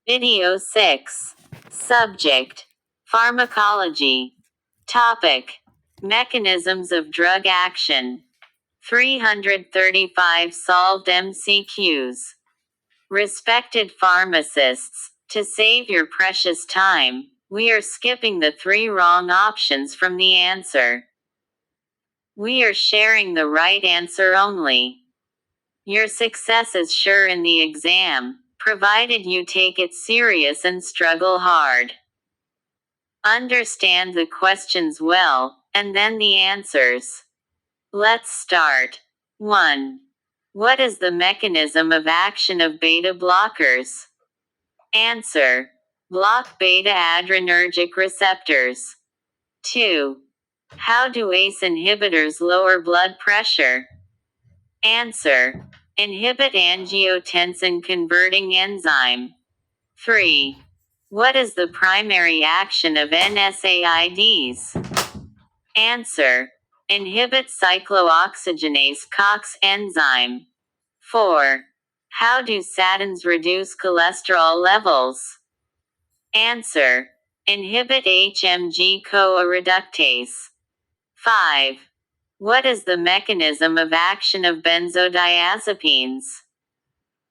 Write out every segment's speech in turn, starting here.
Video 6. Subject: Pharmacology. Topic: Mechanisms of drug action. 335 solved MCQs. Respected pharmacists, to save your precious time, we are skipping the 3 wrong options from the answer. We are sharing the right answer only. Your success is sure in the exam, provided you take it serious and struggle hard. Understand the questions well, and then the answers. Let's start. 1. What is the mechanism of action of beta blockers? Answer: block beta adrenergic receptors. 2. How do ACE inhibitors lower blood pressure? Answer: inhibit angiotensin converting enzyme. 3. What is the primary action of NSAIDs? Answer: inhibit cyclooxygenase COX enzyme. 4. How do statins reduce cholesterol levels? Answer: inhibit HMG-CoA reductase. 5. What is the mechanism of action of benzodiazepines?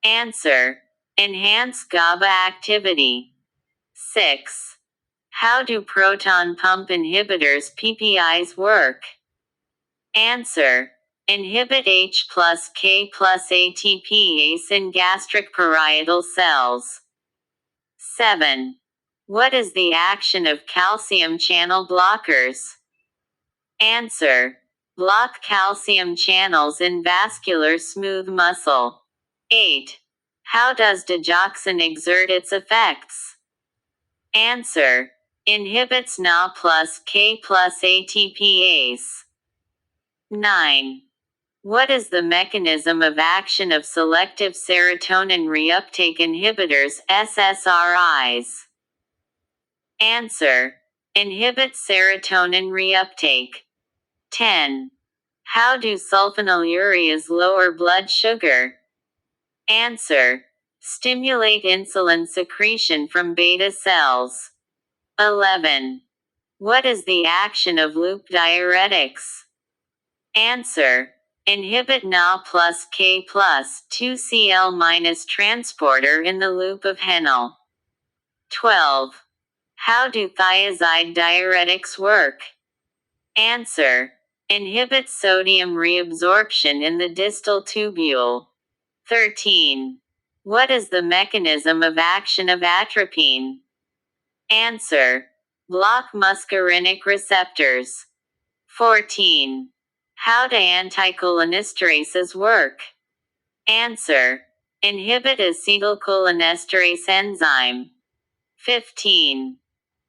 Answer: enhance GABA activity. 6. How do proton pump inhibitors PPIs work? Answer: inhibit H plus K plus ATPase in gastric parietal cells. 7. What is the action of calcium channel blockers? Answer: block calcium channels in vascular smooth muscle. 8. How does digoxin exert its effects? Answer: inhibits Na plus K plus ATPase. 9. What is the mechanism of action of selective serotonin reuptake inhibitors SSRIs? Answer: inhibit serotonin reuptake. 10. How do sulfonylureas lower blood sugar? Answer: stimulate insulin secretion from beta cells. 11. What is the action of loop diuretics? Answer: inhibit Na plus K plus 2Cl minus transporter in the loop of Henle. 12. How do thiazide diuretics work? Answer: inhibit sodium reabsorption in the distal tubule. 13. What is the mechanism of action of atropine? Answer: block muscarinic receptors. 14. How do anticholinesterases work? Answer: inhibit acetylcholinesterase enzyme. 15.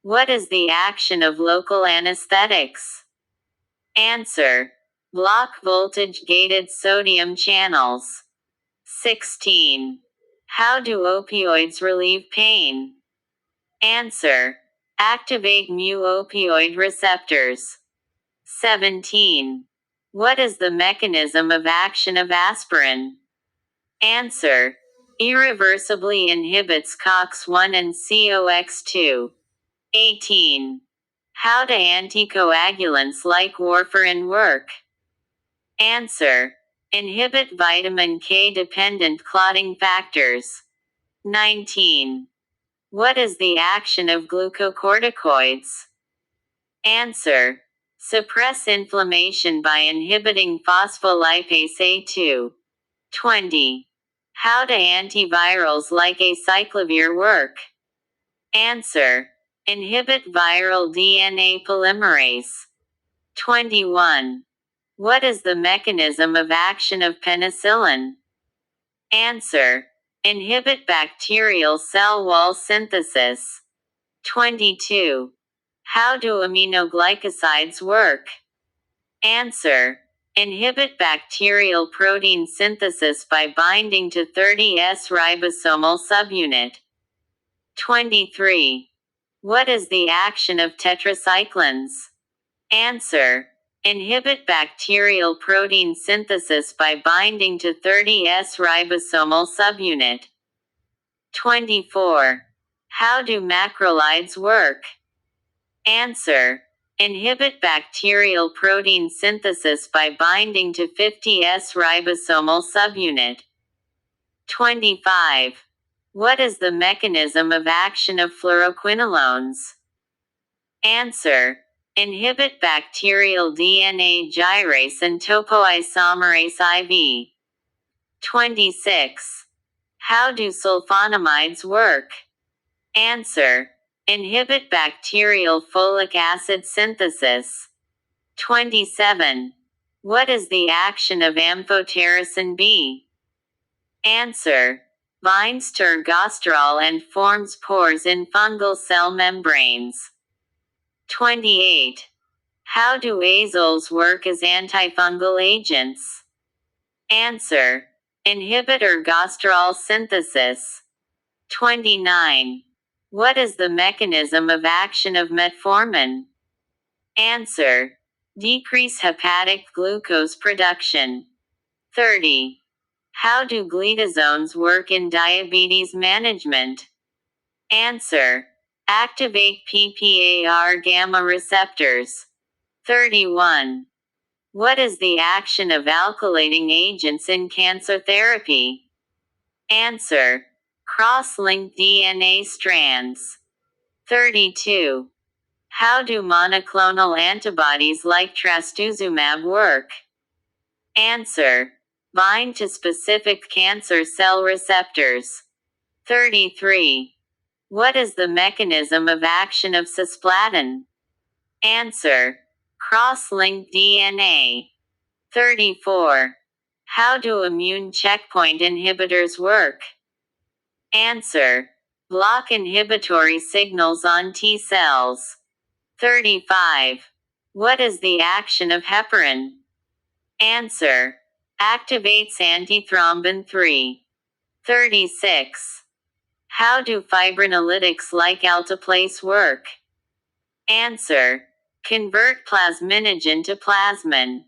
What is the action of local anesthetics? Answer: block voltage-gated sodium channels. 16. How do opioids relieve pain? Answer: activate mu-opioid receptors. 17. What is the mechanism of action of aspirin? Answer: irreversibly inhibits COX-1 and COX-2. 18. How do anticoagulants like warfarin work? Answer: inhibit vitamin K dependent clotting factors. 19. What is the action of glucocorticoids? Answer: suppress inflammation by inhibiting phospholipase A2. 20. How do antivirals like acyclovir work? Answer: inhibit viral DNA polymerase. 21. What is the mechanism of action of penicillin? Answer: inhibit bacterial cell wall synthesis. 22. How do aminoglycosides work? Answer: inhibit bacterial protein synthesis by binding to 30S ribosomal subunit. 23. What is the action of tetracyclines? Answer: inhibit bacterial protein synthesis by binding to 30S ribosomal subunit. 24. How do macrolides work? Answer. Inhibit bacterial protein synthesis by binding to 50S ribosomal subunit. 25. What is the mechanism of action of fluoroquinolones? Answer. Inhibit bacterial DNA gyrase and topoisomerase IV. 26. How do sulfonamides work? Answer. Inhibit bacterial folic acid synthesis. 27. What is the action of amphotericin B? Answer. Binds to ergosterol and forms pores in fungal cell membranes. 28. How do azoles work as antifungal agents? Answer. Inhibit ergosterol synthesis. 29. What is the mechanism of action of metformin? Answer. Decrease hepatic glucose production. 30. How do glitazones work in diabetes management? Answer. Activate PPAR gamma receptors. 31. What is the action of alkylating agents in cancer therapy? Answer. Cross-link DNA strands. 32. How do monoclonal antibodies like trastuzumab work? Answer. Bind to specific cancer cell receptors. 33. What is the mechanism of action of cisplatin? Answer. Cross-linked DNA. 34. How do immune checkpoint inhibitors work? Answer. Block inhibitory signals on T cells. 35. What is the action of heparin? Answer. Activates antithrombin 3. 36. How do fibrinolytics like alteplase work? Answer. Convert plasminogen to plasmin.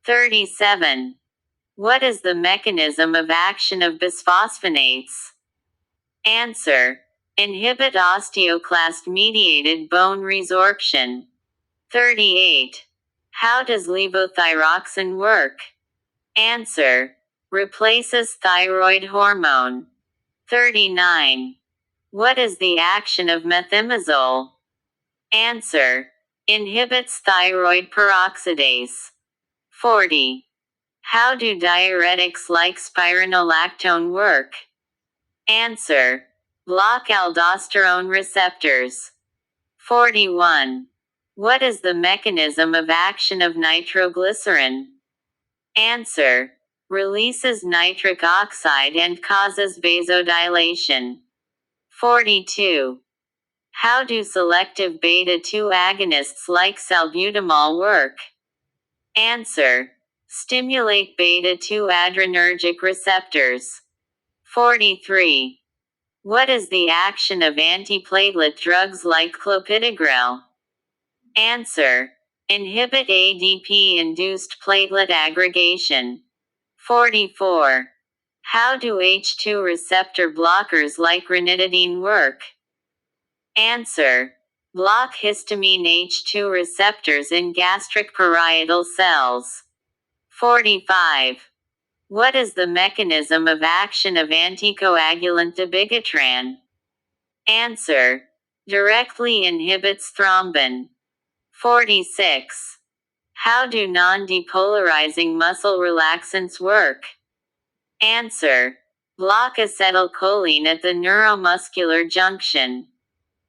37. What is the mechanism of action of bisphosphonates? Answer. Inhibit osteoclast-mediated bone resorption. 38. How does levothyroxine work? Answer. Replaces thyroid hormone. 39. What is the action of methimazole? Answer. Inhibits thyroid peroxidase. 40. How do diuretics like spironolactone work? Answer. Block aldosterone receptors. 41. What is the mechanism of action of nitroglycerin? Answer. Releases nitric oxide and causes vasodilation. 42. How do selective beta-2 agonists like salbutamol work? Answer. Stimulate beta-2 adrenergic receptors. 43. What is the action of antiplatelet drugs like clopidogrel? Answer. Inhibit ADP-induced platelet aggregation. 44. How do H2 receptor blockers like ranitidine work? Answer. Block histamine H2 receptors in gastric parietal cells. 45. What is the mechanism of action of anticoagulant dabigatran? Answer. Directly inhibits thrombin. 46. How do non-depolarizing muscle relaxants work? Answer. Block acetylcholine at the neuromuscular junction.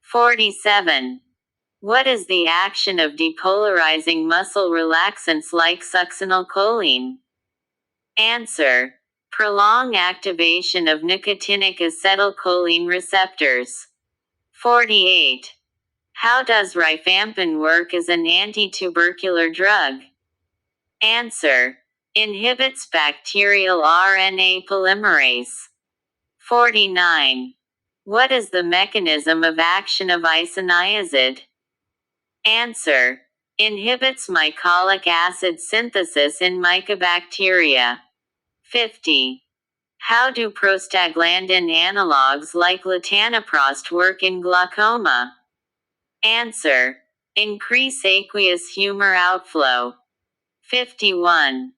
47. What is the action of depolarizing muscle relaxants like succinylcholine? Answer. Prolong activation of nicotinic acetylcholine receptors. 48. How does rifampin work as an anti-tubercular drug? Answer. Inhibits bacterial RNA polymerase. 49. What is the mechanism of action of isoniazid? Answer. Inhibits mycolic acid synthesis in mycobacteria. 50. How do prostaglandin analogs like latanoprost work in glaucoma? Answer. Increase aqueous humor outflow. 51.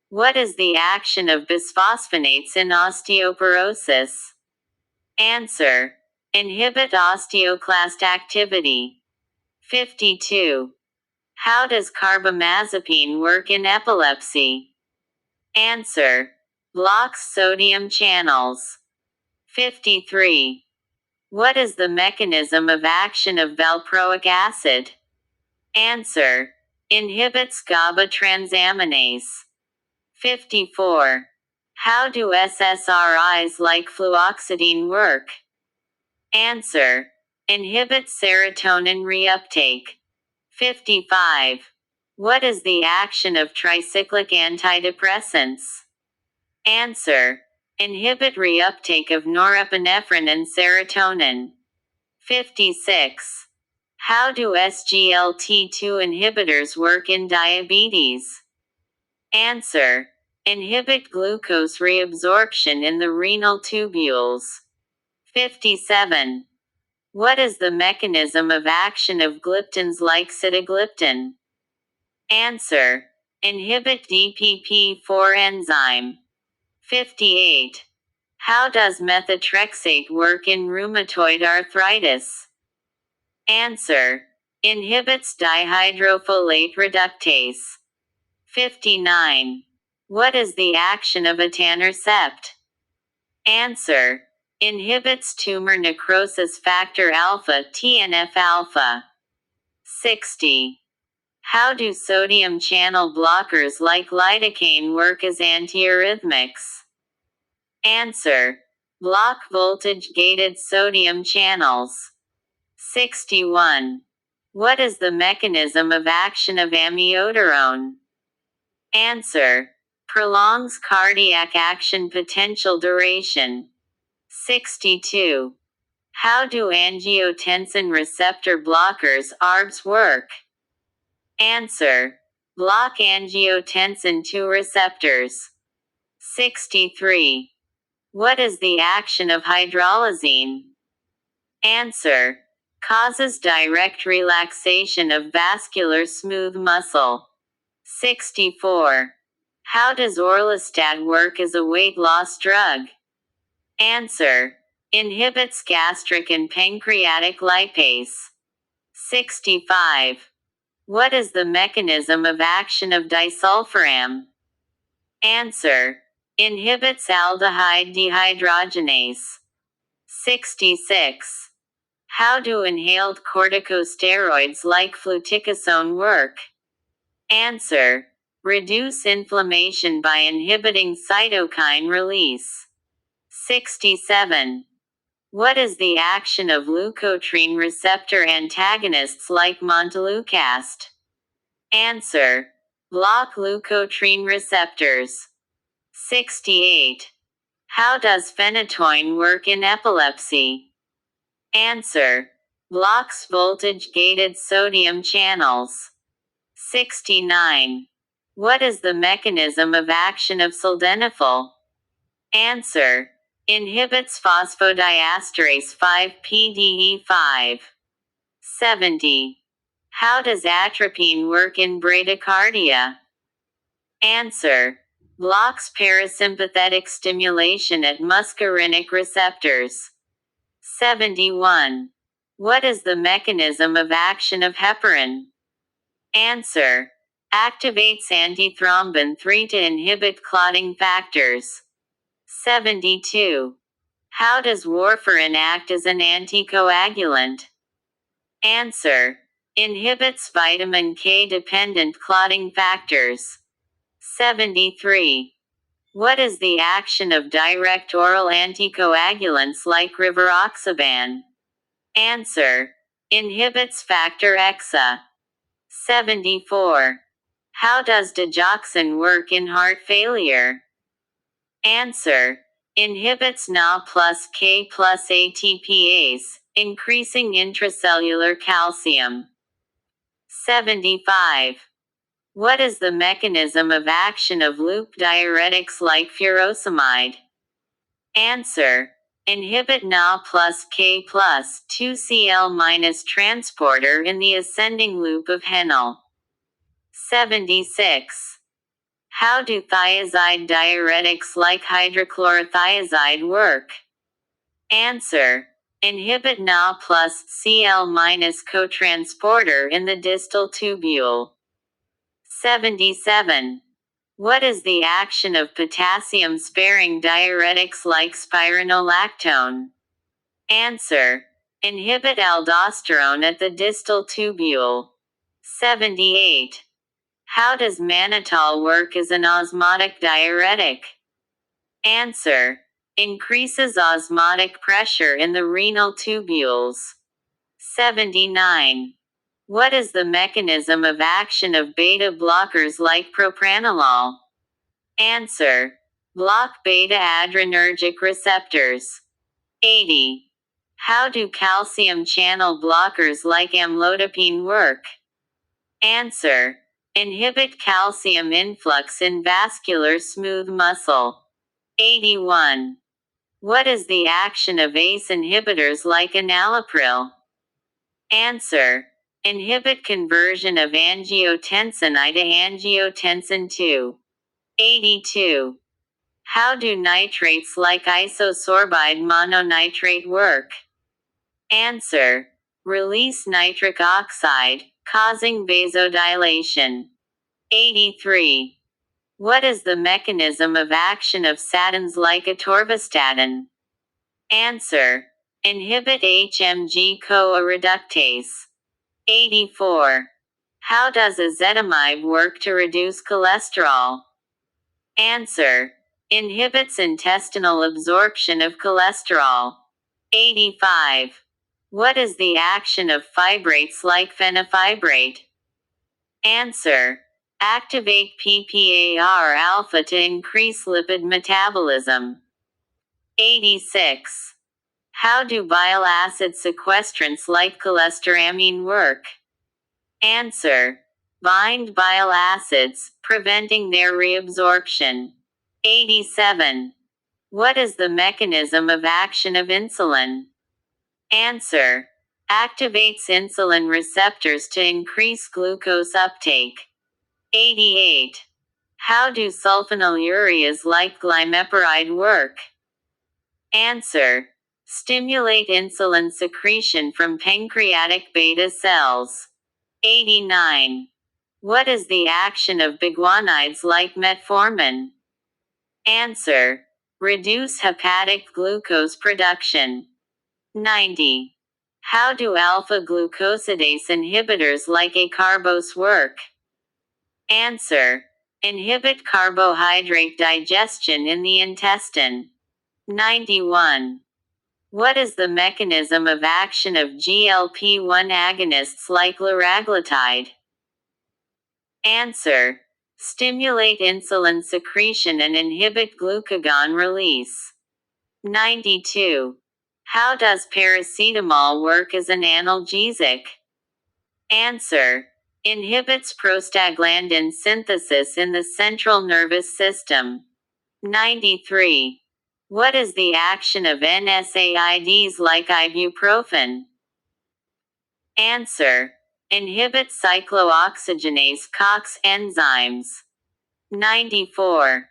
What is the action of bisphosphonates in osteoporosis? Answer. Inhibit osteoclast activity. 52. How does carbamazepine work in epilepsy? Answer. Blocks sodium channels. 53. What is the mechanism of action of valproic acid? Answer. Inhibits GABA transaminase. 54. How do SSRIs like fluoxetine work? Answer. Inhibits serotonin reuptake. 55. What is the action of tricyclic antidepressants? Answer. Inhibit reuptake of norepinephrine and serotonin. 56. How do SGLT2 inhibitors work in diabetes? Answer. Inhibit glucose reabsorption in the renal tubules. 57. What is the mechanism of action of gliptins like sitagliptin? Answer. Inhibit DPP4 enzyme. 58. How does methotrexate work in rheumatoid arthritis? Answer. Inhibits dihydrofolate reductase. 59. What is the action of etanercept? Answer. Inhibits tumor necrosis factor alpha TNF alpha. 60. How do sodium channel blockers like lidocaine work as antiarrhythmics? Answer. Block voltage-gated sodium channels. 61. What is the mechanism of action of amiodarone? Answer. Prolongs cardiac action potential duration. 62. How do angiotensin receptor blockers ARBs work? Answer. Block angiotensin II receptors. 63. What is the action of hydralazine? Answer. Causes direct relaxation of vascular smooth muscle. 64. How does orlistat work as a weight loss drug? Answer. Inhibits gastric and pancreatic lipase. 65. What is the mechanism of action of disulfiram? Answer. Inhibits aldehyde dehydrogenase. 66. How do inhaled corticosteroids like fluticasone work? Answer. Reduce inflammation by inhibiting cytokine release. 67. What is the action of leukotriene receptor antagonists like montelukast? Answer. Block leukotriene receptors. 68. How does phenytoin work in epilepsy? Answer. Blocks voltage-gated sodium channels. 69. What is the mechanism of action of sildenafil? Answer. Inhibits phosphodiesterase 5-PDE5. 70. How does atropine work in bradycardia? Answer. Blocks parasympathetic stimulation at muscarinic receptors. 71. What is the mechanism of action of heparin? Answer. Activates antithrombin 3 to inhibit clotting factors. 72. How does warfarin act as an anticoagulant? Answer. Inhibits vitamin K dependent clotting factors. 73. What is the action of direct oral anticoagulants like rivaroxaban? Answer. Inhibits factor XA. 74. How does digoxin work in heart failure? Answer. Inhibits Na plus K plus ATPase, increasing intracellular calcium. 75. What is the mechanism of action of loop diuretics like furosemide? Answer. Inhibit Na plus K plus 2Cl minus transporter in the ascending loop of Henle. 76. How do thiazide diuretics like hydrochlorothiazide work? Answer. Inhibit Na plus Cl minus cotransporter in the distal tubule. 77. What is the action of potassium-sparing diuretics like spironolactone? Answer. Inhibit aldosterone at the distal tubule. 78. How does mannitol work as an osmotic diuretic? Answer. Increases osmotic pressure in the renal tubules. 79. What is the mechanism of action of beta blockers like propranolol? Answer. Block beta adrenergic receptors. 80. How do calcium channel blockers like amlodipine work? Answer. Inhibit calcium influx in vascular smooth muscle. 81. What is the action of ACE inhibitors like enalapril? Answer. Inhibit conversion of angiotensin I to angiotensin II. 82. How do nitrates like isosorbide mononitrate work? Answer. Release nitric oxide, causing vasodilation. 83. What is the mechanism of action of statins like atorvastatin? Answer. Inhibit HMG-CoA reductase. 84. How does ezetimibe work to reduce cholesterol? Answer. Inhibits intestinal absorption of cholesterol. 85. What is the action of fibrates like fenofibrate? Answer. Activate PPAR alpha to increase lipid metabolism. 86. How do bile acid sequestrants like cholestyramine work? Answer. Bind bile acids, preventing their reabsorption. 87. What is the mechanism of action of insulin? Answer. Activates insulin receptors to increase glucose uptake. 88. How do sulfonylureas like glimepiride work? Answer. Stimulate insulin secretion from pancreatic beta cells. 89. What is the action of biguanides like metformin? Answer. Reduce hepatic glucose production. 90. How do alpha-glucosidase inhibitors like acarbose work? Answer. Inhibit carbohydrate digestion in the intestine. 91. What is the mechanism of action of GLP-1 agonists like liraglutide? Answer. Stimulate insulin secretion and inhibit glucagon release. 92. How does paracetamol work as an analgesic? Answer. Inhibits prostaglandin synthesis in the central nervous system. 93. What is the action of NSAIDs like ibuprofen? Answer. Inhibit cyclooxygenase COX enzymes. 94.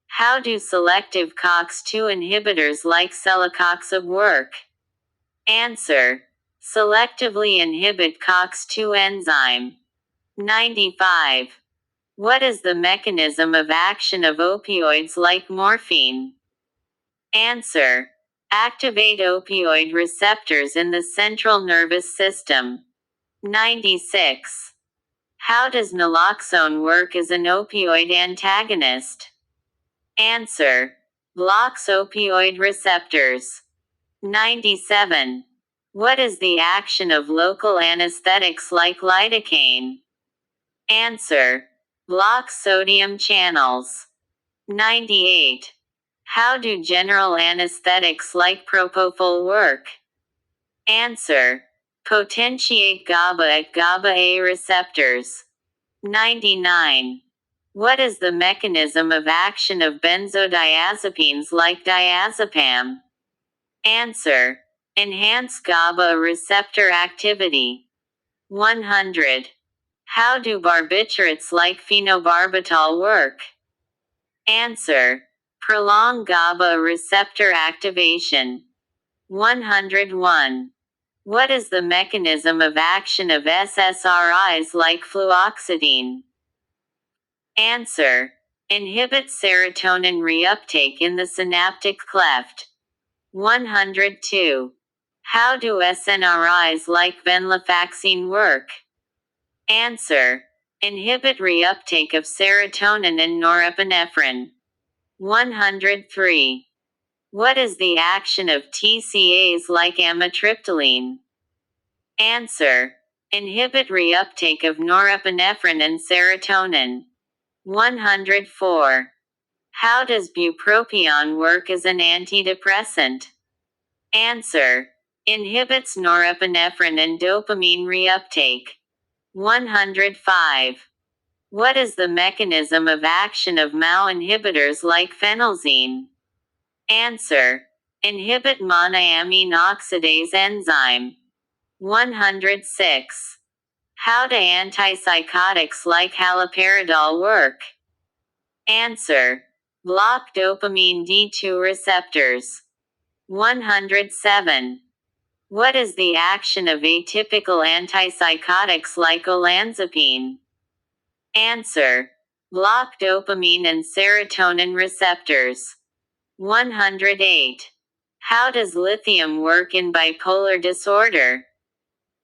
How do selective COX-2 inhibitors like celecoxib work? Answer. Selectively inhibit COX-2 enzyme. 95. What is the mechanism of action of opioids like morphine? Answer. Activate opioid receptors in the central nervous system. 96. How does naloxone work as an opioid antagonist? Answer. Blocks opioid receptors. 97. What is the action of local anesthetics like lidocaine? Answer. Blocks sodium channels. 98. How do general anesthetics like propofol work? Answer. Potentiate GABA at GABA A receptors. 99. What is the mechanism of action of benzodiazepines like diazepam? Answer. Enhance GABA receptor activity. 100. How do barbiturates like phenobarbital work? Answer. Prolong GABA receptor activation. 101. What is the mechanism of action of SSRIs like fluoxetine? Answer. Inhibit serotonin reuptake in the synaptic cleft. 102. How do SNRIs like venlafaxine work? Answer. Inhibit reuptake of serotonin and norepinephrine. 103. What is the action of TCAs like amitriptyline? Answer. Inhibit reuptake of norepinephrine and serotonin. 104. How does bupropion work as an antidepressant? Answer. Inhibits norepinephrine and dopamine reuptake. 105. What is the mechanism of action of MAO inhibitors like phenelzine? Answer. Inhibit monoamine oxidase enzyme. 106. How do antipsychotics like haloperidol work? Answer. Block dopamine D2 receptors. 107. What is the action of atypical antipsychotics like olanzapine? Answer. Block dopamine and serotonin receptors. 108. How does lithium work in bipolar disorder?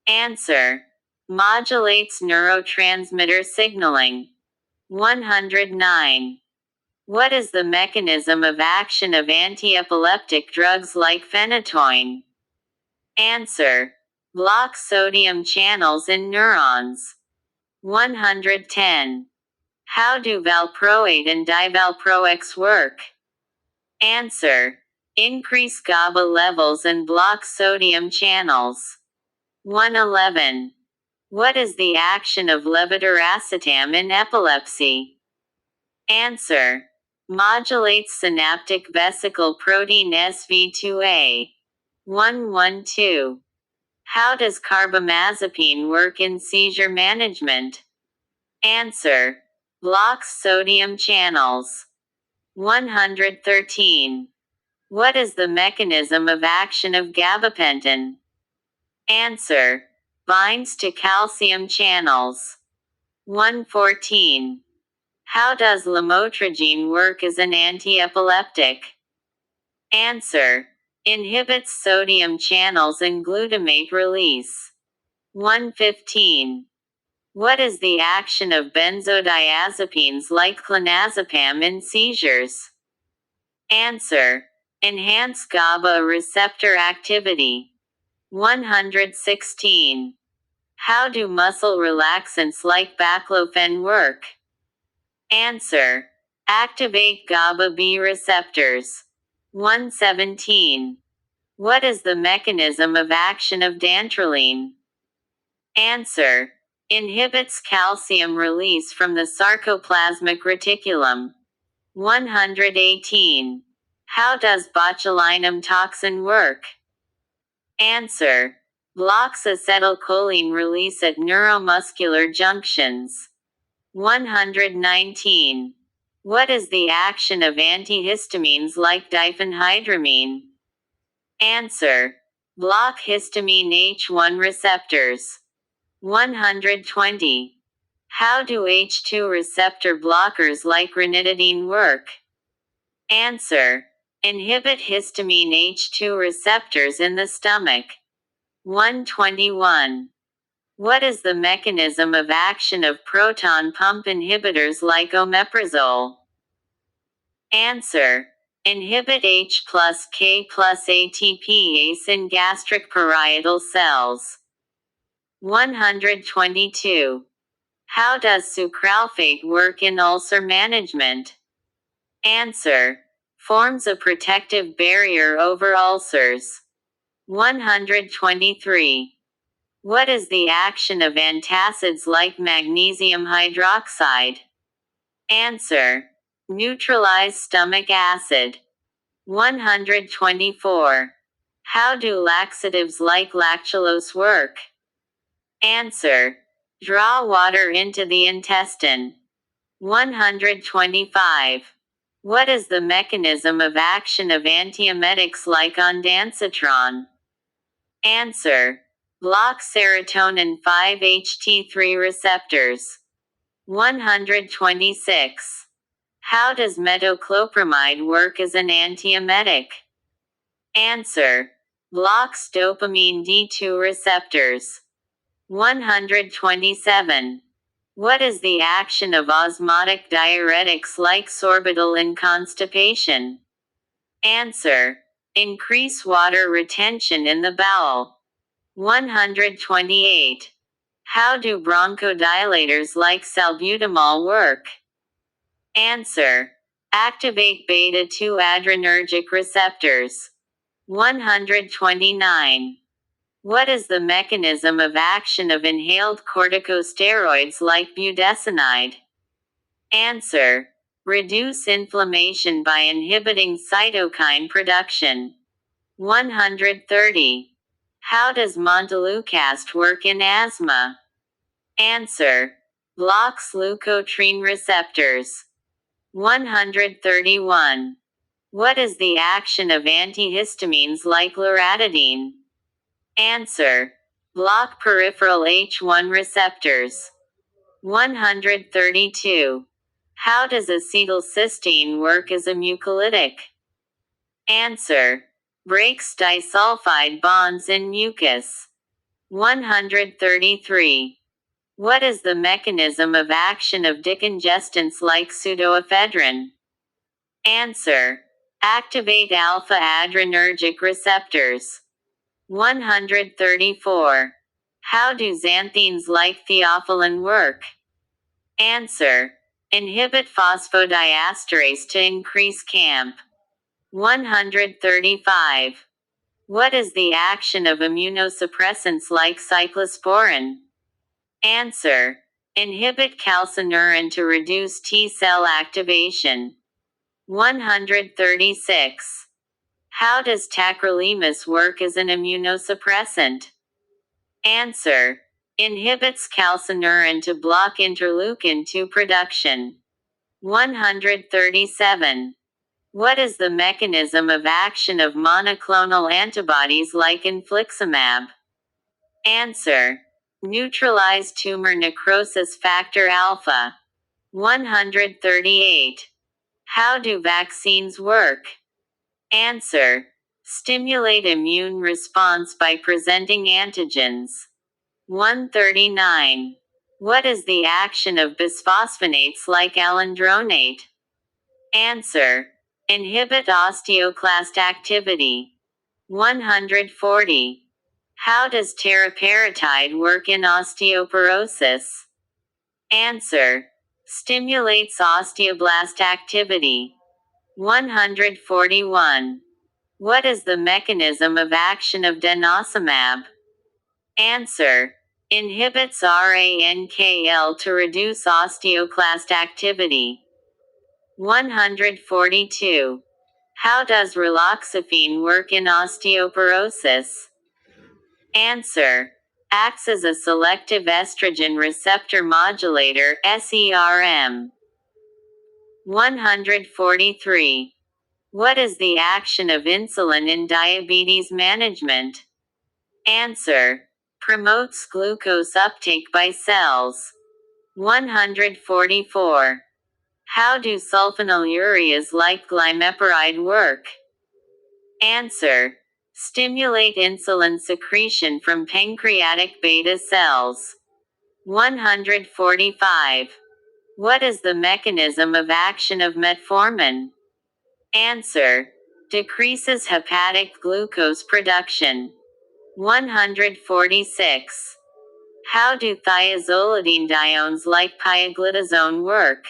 Answer. Modulates neurotransmitter signaling. 109. What is the mechanism of action of antiepileptic drugs like phenytoin? Answer. Blocks sodium channels in neurons. 110. How do valproate and divalproex work? Answer. Increase GABA levels and block sodium channels. 111. What is the action of levetiracetam in epilepsy? Answer. Modulates synaptic vesicle protein SV2A. 112. How does carbamazepine work in seizure management? Answer. Blocks sodium channels. 113. What is the mechanism of action of gabapentin? Answer. Binds to calcium channels. 114. How does lamotrigine work as an antiepileptic? Answer. Inhibits sodium channels and glutamate release. 115. What is the action of benzodiazepines like clonazepam in seizures? Answer. Enhance GABA receptor activity. 116. How do muscle relaxants like baclofen work? Answer. Activate GABA B receptors. 117. What is the mechanism of action of dantrolene? Answer. Inhibits calcium release from the sarcoplasmic reticulum. 118. How does botulinum toxin work? Answer. Blocks acetylcholine release at neuromuscular junctions. 119. What is the action of antihistamines like diphenhydramine? Answer. Block histamine H1 receptors. 120. How do H2 receptor blockers like ranitidine work? Answer. Inhibit histamine H2 receptors in the stomach. 121. What is the mechanism of action of proton pump inhibitors like omeprazole? Answer. Inhibit H plus K plus ATPase in gastric parietal cells. 122. How does sucralfate work in ulcer management? Answer. Forms a protective barrier over ulcers. 123. What is the action of antacids like magnesium hydroxide? Answer. Neutralize stomach acid. 124. How do laxatives like lactulose work? Answer. Draw water into the intestine. 125. What is the mechanism of action of antiemetics like ondansetron? Answer. Block serotonin 5-HT3 receptors. 126. How does metoclopramide work as an antiemetic? Answer. Blocks dopamine D2 receptors. 127. What is the action of osmotic diuretics like sorbitol in constipation? Answer. Increase water retention in the bowel. 128. How do bronchodilators like salbutamol work? Answer. Activate beta-2 adrenergic receptors. 129. What is the mechanism of action of inhaled corticosteroids like budesonide? Answer. Reduce inflammation by inhibiting cytokine production. 130. How does montelukast work in asthma? Answer. Blocks leukotriene receptors. 131. What is the action of antihistamines like loratadine? Answer. Block peripheral H1 receptors. 132. How does acetylcysteine work as a mucolytic? Answer. Breaks disulfide bonds in mucus. 133. What is the mechanism of action of decongestants like pseudoephedrine? Answer. Activate alpha adrenergic receptors. 134. How do xanthines like theophylline work? Answer. Inhibit phosphodiesterase to increase CAMP. 135. What is the action of immunosuppressants like cyclosporin? Answer. Inhibit calcineurin to reduce T cell activation. 136. How does tacrolimus work as an immunosuppressant? Answer. Inhibits calcineurin to block interleukin 2 production. 137. What is the mechanism of action of monoclonal antibodies like infliximab? Answer. Neutralize tumor necrosis factor alpha. 138. How do vaccines work? Answer. Stimulate immune response by presenting antigens. 139. What is the action of bisphosphonates like alendronate? Answer. Inhibit osteoclast activity. 140. How does teriparatide work in osteoporosis? Answer. Stimulates osteoblast activity. 141. What is the mechanism of action of denosumab? Answer. Inhibits RANKL to reduce osteoclast activity. 142. How does raloxifene work in osteoporosis? Answer. Acts as a selective estrogen receptor modulator, SERM. 143. What is the action of insulin in diabetes management? Answer. Promotes glucose uptake by cells. 144. How do sulfonylureas like glimepiride work? Answer. Stimulate insulin secretion from pancreatic beta cells. 145. What is the mechanism of action of metformin? Answer. Decreases hepatic glucose production. 146. How do thiazolidinediones like pioglitazone work?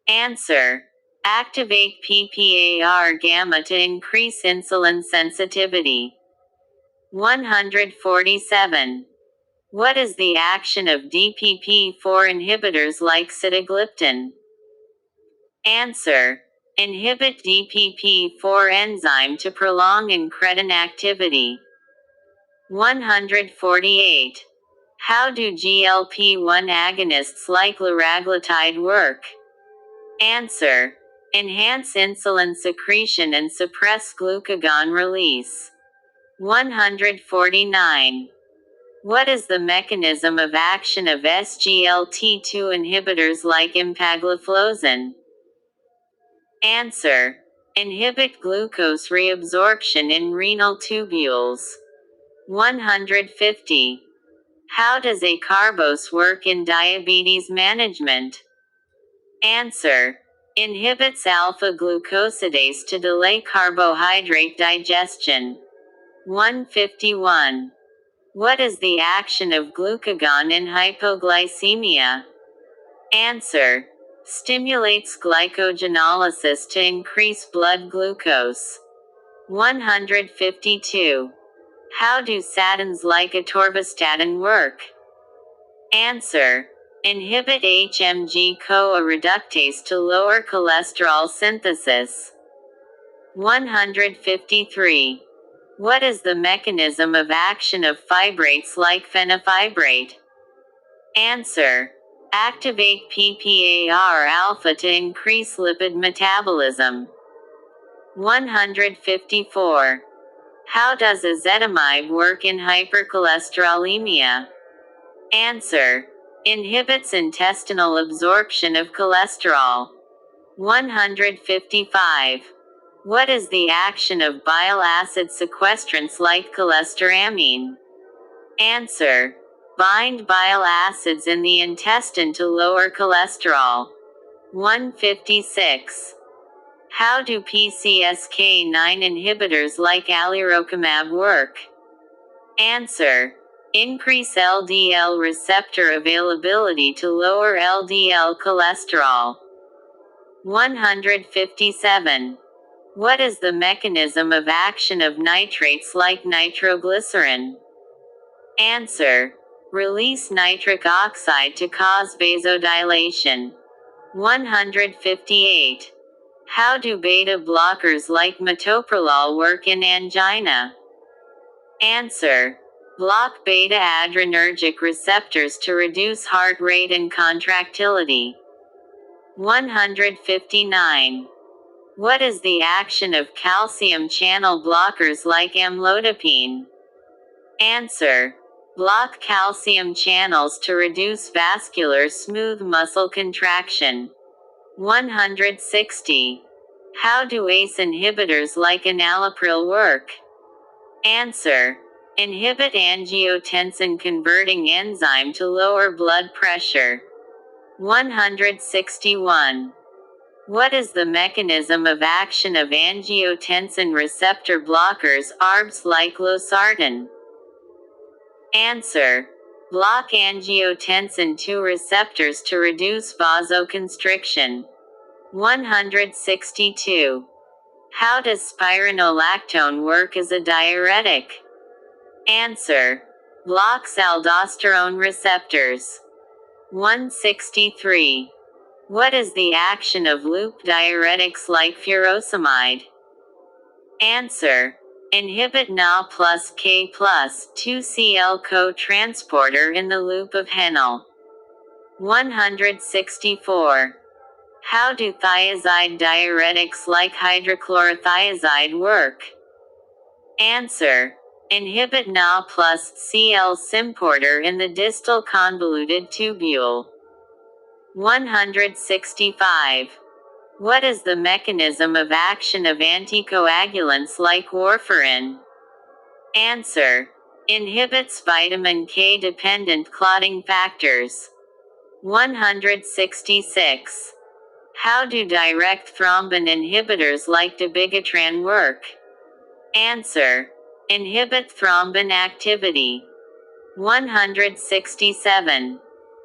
Answer. Activate PPAR gamma to increase insulin sensitivity. 147. What is the action of DPP-4 inhibitors like sitagliptin? Answer. Inhibit DPP4 enzyme to prolong incretin activity. 148. How do GLP-1 agonists like liraglutide work? Answer. Enhance insulin secretion and suppress glucagon release. 149. What is the mechanism of action of SGLT2 inhibitors like empagliflozin? Answer. Inhibit glucose reabsorption in renal tubules. 150. How does acarbose work in diabetes management? Answer. Inhibits alpha-glucosidase to delay carbohydrate digestion. 151. What is the action of glucagon in hypoglycemia? Answer. Stimulates glycogenolysis to increase blood glucose. 152. How do statins like atorvastatin work? Answer. Inhibit HMG-CoA reductase to lower cholesterol synthesis. 153. What is the mechanism of action of fibrates like fenofibrate? Answer. Activate PPAR alpha to increase lipid metabolism. 154. How does ezetimibe work in hypercholesterolemia? Answer. Inhibits intestinal absorption of cholesterol. 155. What is the action of bile acid sequestrants like cholestyramine? Answer. Bind bile acids in the intestine to lower cholesterol. 156. How do PCSK9 inhibitors like alirocumab work? Answer. Increase LDL receptor availability to lower LDL cholesterol. 157. What is the mechanism of action of nitrates like nitroglycerin? Answer. Release nitric oxide to cause vasodilation. 158. How do beta blockers like metoprolol work in angina? Answer. Block beta adrenergic receptors to reduce heart rate and contractility. 159. What is the action of calcium channel blockers like amlodipine? Answer. Block calcium channels to reduce vascular smooth muscle contraction. 160. How do ACE inhibitors like enalapril work? Answer. Inhibit angiotensin converting enzyme to lower blood pressure. 161. What is the mechanism of action of angiotensin receptor blockers ARBs like losartan? Answer. Block angiotensin II receptors to reduce vasoconstriction. 162. How does spironolactone work as a diuretic? Answer. Blocks aldosterone receptors. 163. What is the action of loop diuretics like furosemide? Answer. Inhibit Na plus K plus 2Cl co-transporter in the loop of Henle. 164. How do thiazide diuretics like hydrochlorothiazide work? Answer. Inhibit Na plus Cl symporter in the distal convoluted tubule. 165. What is the mechanism of action of anticoagulants like warfarin? Answer. Inhibits vitamin K dependent clotting factors. 166. How do direct thrombin inhibitors like dabigatran work? Answer. Inhibit thrombin activity. 167.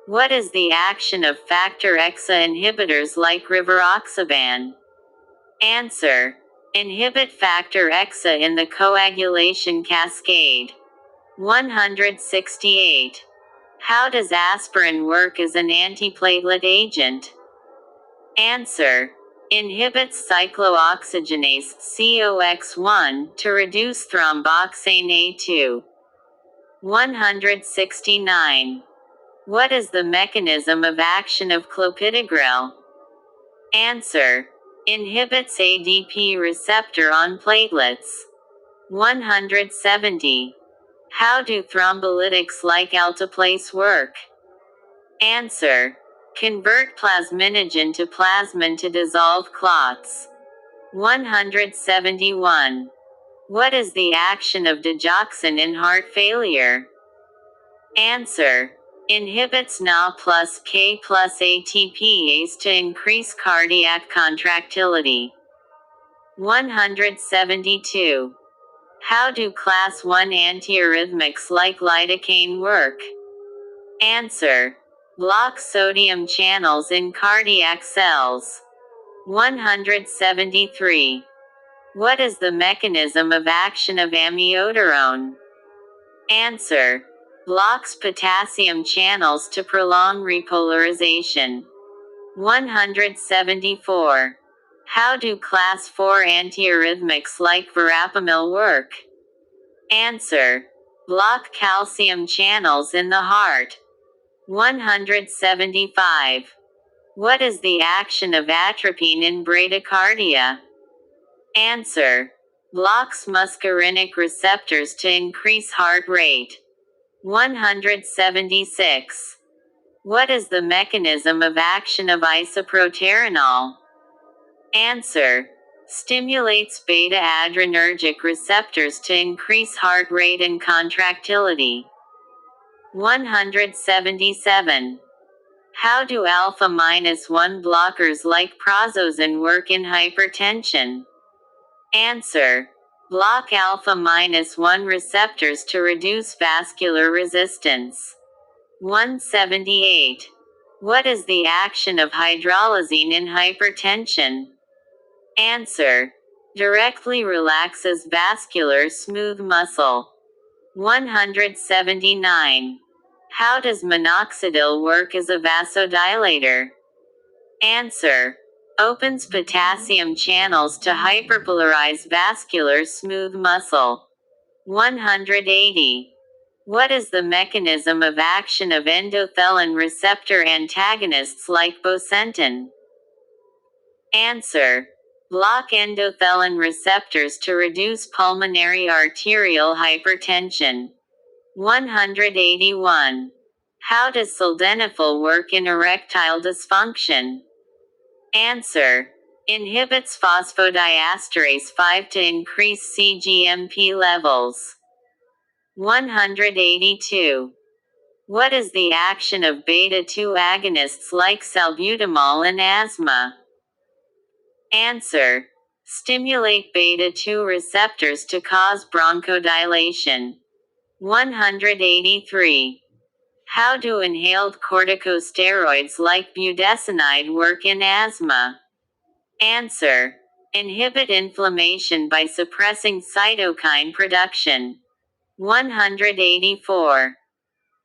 What is the action of factor XA inhibitors like rivaroxaban? Answer. Inhibit factor XA in the coagulation cascade. 168. How does aspirin work as an antiplatelet agent? Answer. Inhibits cyclooxygenase COX1 to reduce thromboxane A2. 169. What is the mechanism of action of clopidogrel? Answer. Inhibits ADP receptor on platelets. 170. How do thrombolytics like alteplase work? Answer. Convert plasminogen to plasmin to dissolve clots. 171. What is the action of digoxin in heart failure? Answer. Inhibits Na plus K plus ATPase to increase cardiac contractility. 172. How do class 1 antiarrhythmics like lidocaine work? Answer. Block sodium channels in cardiac cells. 173. What is the mechanism of action of amiodarone? Answer. Blocks potassium channels to prolong repolarization. 174. How do class 4 antiarrhythmics like verapamil work? Answer. Block calcium channels in the heart. 175. What is the action of atropine in bradycardia? Answer. Blocks muscarinic receptors to increase heart rate. 176. What is the mechanism of action of isoproterenol? Answer. Stimulates beta-adrenergic receptors to increase heart rate and contractility. 177. How do alpha-1 blockers like prazosin work in hypertension? Answer. Block alpha-1 receptors to reduce vascular resistance. 178. What is the action of hydralazine in hypertension? Answer. Directly relaxes vascular smooth muscle. 179. How does minoxidil work as a vasodilator? Answer. Opens potassium channels to hyperpolarize vascular smooth muscle. 180. What is the mechanism of action of endothelin receptor antagonists like bosentan? Answer. Block endothelin receptors to reduce pulmonary arterial hypertension. 181. How does sildenafil work in erectile dysfunction? Answer. Inhibits phosphodiesterase 5 to increase cGMP levels. 182. What is the action of beta-2 agonists like salbutamol in asthma? Answer. Stimulate beta-2 receptors to cause bronchodilation. 183. How do inhaled corticosteroids like budesonide work in asthma? Answer. Inhibit inflammation by suppressing cytokine production. 184.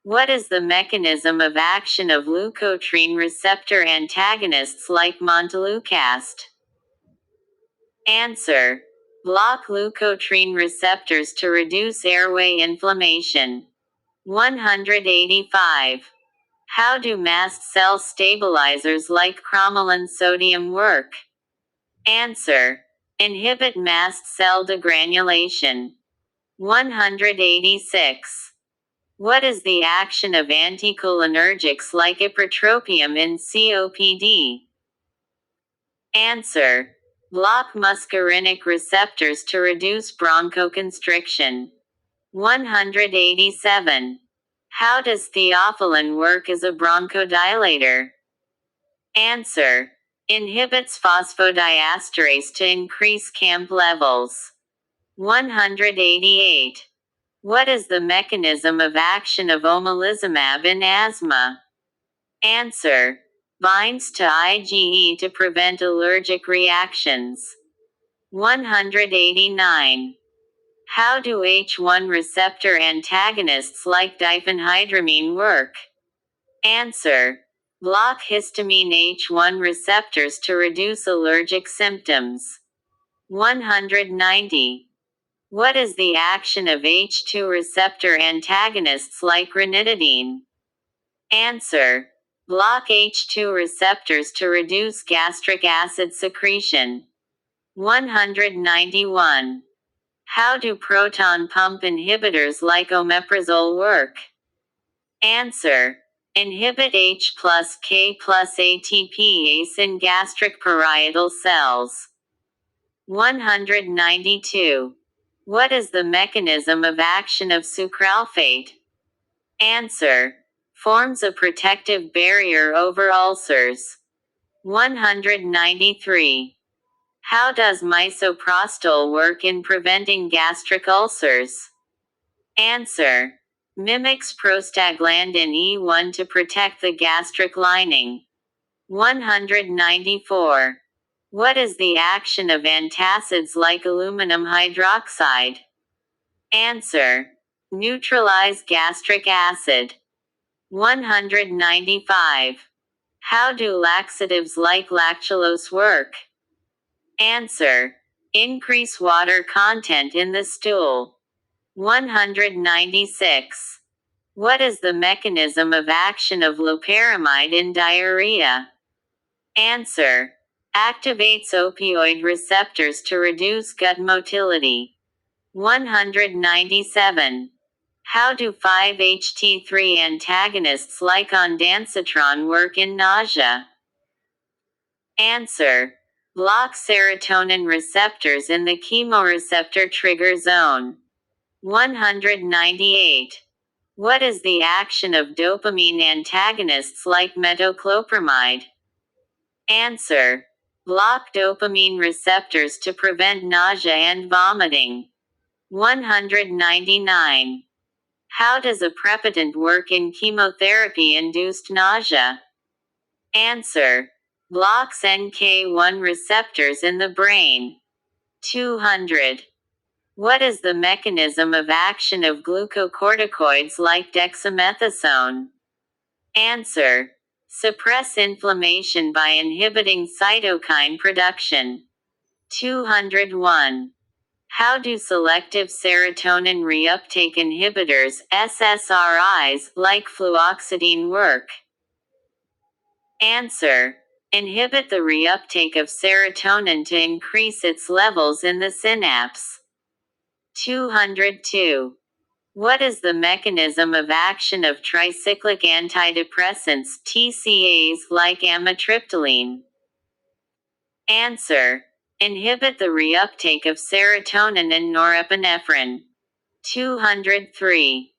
What is the mechanism of action of leukotriene receptor antagonists like montelukast? Answer. Block leukotriene receptors to reduce airway inflammation. 185. How do mast cell stabilizers like cromolyn sodium work? Answer. Inhibit mast cell degranulation. 186. What is the action of anticholinergics like ipratropium in COPD? Answer. Block muscarinic receptors to reduce bronchoconstriction. 187. How does theophylline work as a bronchodilator? Answer. Inhibits phosphodiesterase to increase CAMP levels. 188. What is the mechanism of action of omalizumab in asthma? Answer. Binds to IgE to prevent allergic reactions. 189. How do H1 receptor antagonists like diphenhydramine work? Answer. Block histamine H1 receptors to reduce allergic symptoms. 190. What is the action of H2 receptor antagonists like ranitidine? Answer. Block H2 receptors to reduce gastric acid secretion. 191. How do proton pump inhibitors like omeprazole work? Answer. Inhibit H plus K plus ATPase in gastric parietal cells. 192. What is the mechanism of action of sucralfate? Answer. Forms a protective barrier over ulcers. 193. How does misoprostol work in preventing gastric ulcers? Answer. Mimics prostaglandin E1 to protect the gastric lining. 194. What is the action of antacids like aluminum hydroxide? Answer. Neutralize gastric acid. 195. How do laxatives like lactulose work? Answer. Increase water content in the stool. 196. What is the mechanism of action of loperamide in diarrhea? Answer. Activates opioid receptors to reduce gut motility. 197. How do 5-HT3 antagonists like ondansetron work in nausea? Answer. Block serotonin receptors in the chemoreceptor trigger zone. 198. What is the action of dopamine antagonists like metoclopramide? Answer. Block dopamine receptors to prevent nausea and vomiting. 199. How does aprepitant work in chemotherapy-induced nausea? Answer. Blocks NK1 receptors in the brain. 200. What is the mechanism of action of glucocorticoids like dexamethasone? Answer. Suppress inflammation by inhibiting cytokine production. 201. How do selective serotonin reuptake inhibitors, SSRIs, like fluoxetine work? Answer. Inhibit the reuptake of serotonin to increase its levels in the synapse. 202. What is the mechanism of action of tricyclic antidepressants, TCAs, like amitriptyline? Answer. Inhibit the reuptake of serotonin and norepinephrine. 203.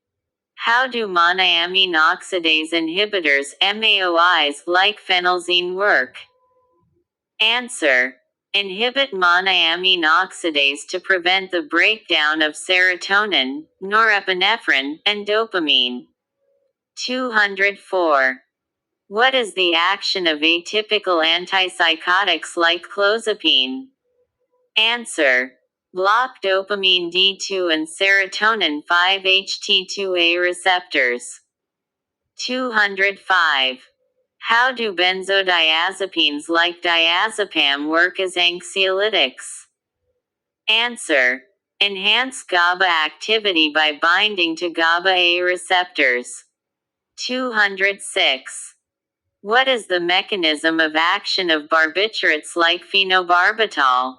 How do monoamine oxidase inhibitors, MAOIs, like phenelzine work? Answer. Inhibit monoamine oxidase to prevent the breakdown of serotonin, norepinephrine, and dopamine. 204. What is the action of atypical antipsychotics like clozapine? Answer. Block dopamine D2 and serotonin 5-HT2A receptors. 205. How do benzodiazepines like diazepam work as anxiolytics? Answer. Enhance GABA activity by binding to GABA A receptors. 206. What is the mechanism of action of barbiturates like phenobarbital?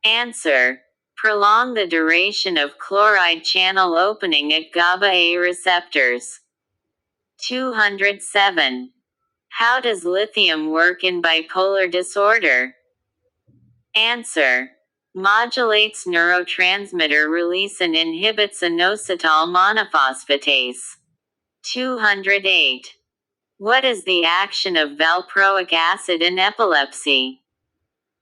Answer. Prolong the duration of chloride channel opening at GABA A receptors. 207. How does lithium work in bipolar disorder? Answer. Modulates neurotransmitter release and inhibits inositol monophosphatase. 208. What is the action of valproic acid in epilepsy?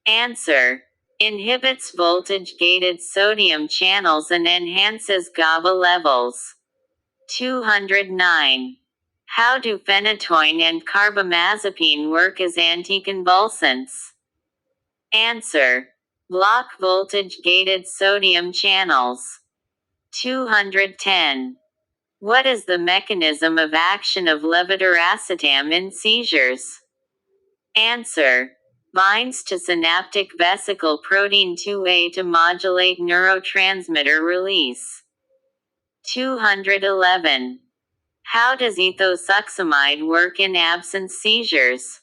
Answer. Inhibits voltage-gated sodium channels and enhances GABA levels. 209. How do phenytoin and carbamazepine work as anticonvulsants? Answer. Block voltage-gated sodium channels. 210. What is the mechanism of action of levetiracetam in seizures? Answer. Binds to synaptic vesicle protein 2A to modulate neurotransmitter release. 211. How does ethosuximide work in absence seizures?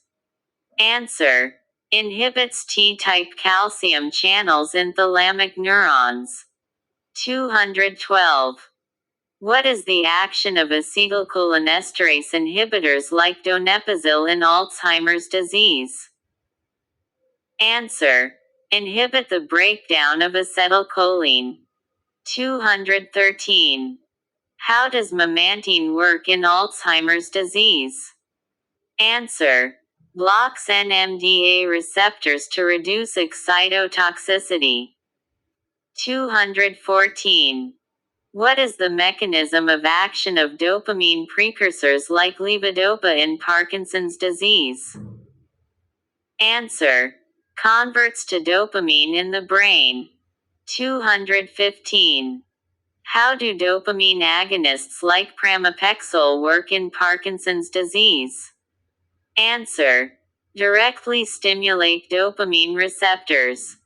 Answer. Inhibits T-type calcium channels in thalamic neurons. 212. What is the action of acetylcholinesterase inhibitors like donepezil in Alzheimer's disease? Answer. Inhibit the breakdown of acetylcholine. 213. How does memantine work in Alzheimer's disease? Answer. Blocks NMDA receptors to reduce excitotoxicity. 214. What is the mechanism of action of dopamine precursors like levodopa in Parkinson's disease? Answer. Converts to dopamine in the brain. 215. How do dopamine agonists like pramipexole work in Parkinson's disease? Answer. Directly stimulate dopamine receptors.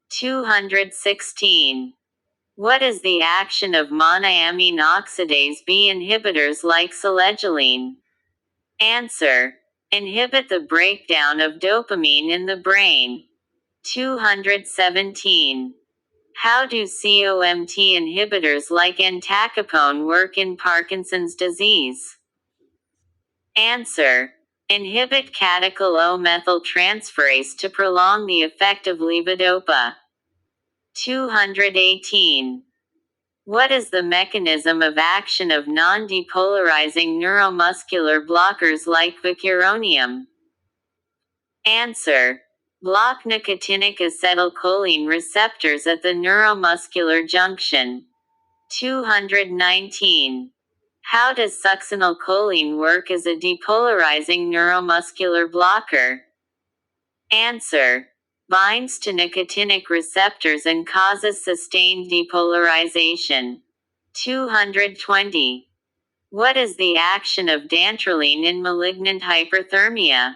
216. What is the action of monoamine oxidase B inhibitors like selegiline? Answer. Inhibit the breakdown of dopamine in the brain. 217. How do COMT inhibitors like entacapone work in Parkinson's disease? Answer. Inhibit catechol O-methyltransferase to prolong the effect of levodopa. 218. What is the mechanism of action of non-depolarizing neuromuscular blockers like vicuronium? Answer. Block nicotinic acetylcholine receptors at the neuromuscular junction. 219. How does succinylcholine work as a depolarizing neuromuscular blocker? Answer. Binds to nicotinic receptors and causes sustained depolarization. 220. What is the action of dantrolene in malignant hyperthermia?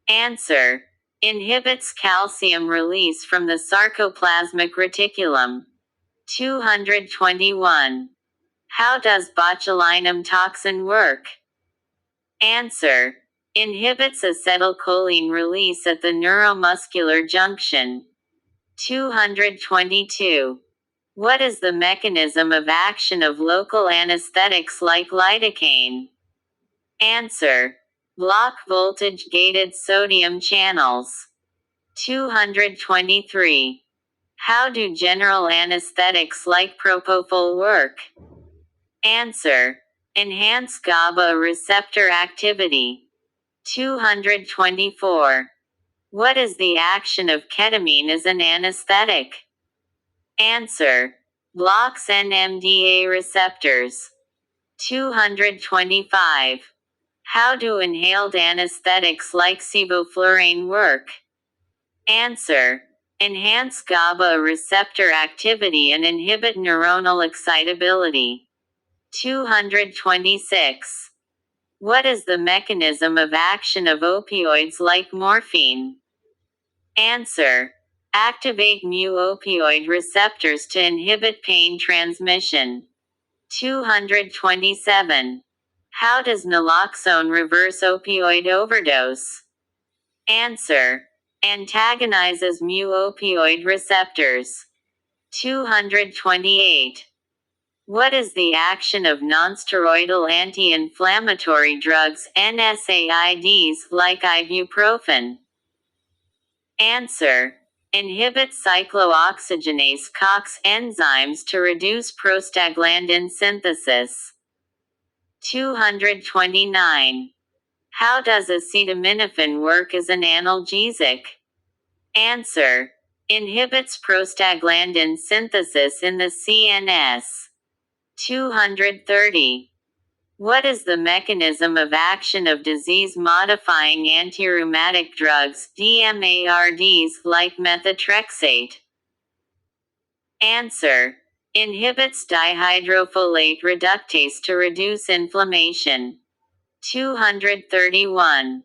Answer. Inhibits calcium release from the sarcoplasmic reticulum. 221. How does botulinum toxin work? Answer. Inhibits acetylcholine release at the neuromuscular junction. 222. What is the mechanism of action of local anesthetics like lidocaine? Answer. Block voltage-gated sodium channels. 223. How do general anesthetics like propofol work? Answer. Enhance GABA receptor activity. 224. What is the action of ketamine as an anesthetic? Answer. Blocks NMDA receptors. 225. How do inhaled anesthetics like sevoflurane work? Answer. Enhance GABA receptor activity and inhibit neuronal excitability. 226. What is the mechanism of action of opioids like morphine? Answer. Activate mu-opioid receptors to inhibit pain transmission. 227. How does naloxone reverse opioid overdose? Answer. Antagonizes mu-opioid receptors. 228. What is the action of nonsteroidal anti-inflammatory drugs NSAIDs like ibuprofen? Answer. Inhibit cyclooxygenase COX enzymes to reduce prostaglandin synthesis. 229. How does acetaminophen work as an analgesic? Answer. Inhibits prostaglandin synthesis in the CNS. 230. What is the mechanism of action of disease-modifying antirheumatic drugs DMARDs like methotrexate? Answer. Inhibits dihydrofolate reductase to reduce inflammation. 231.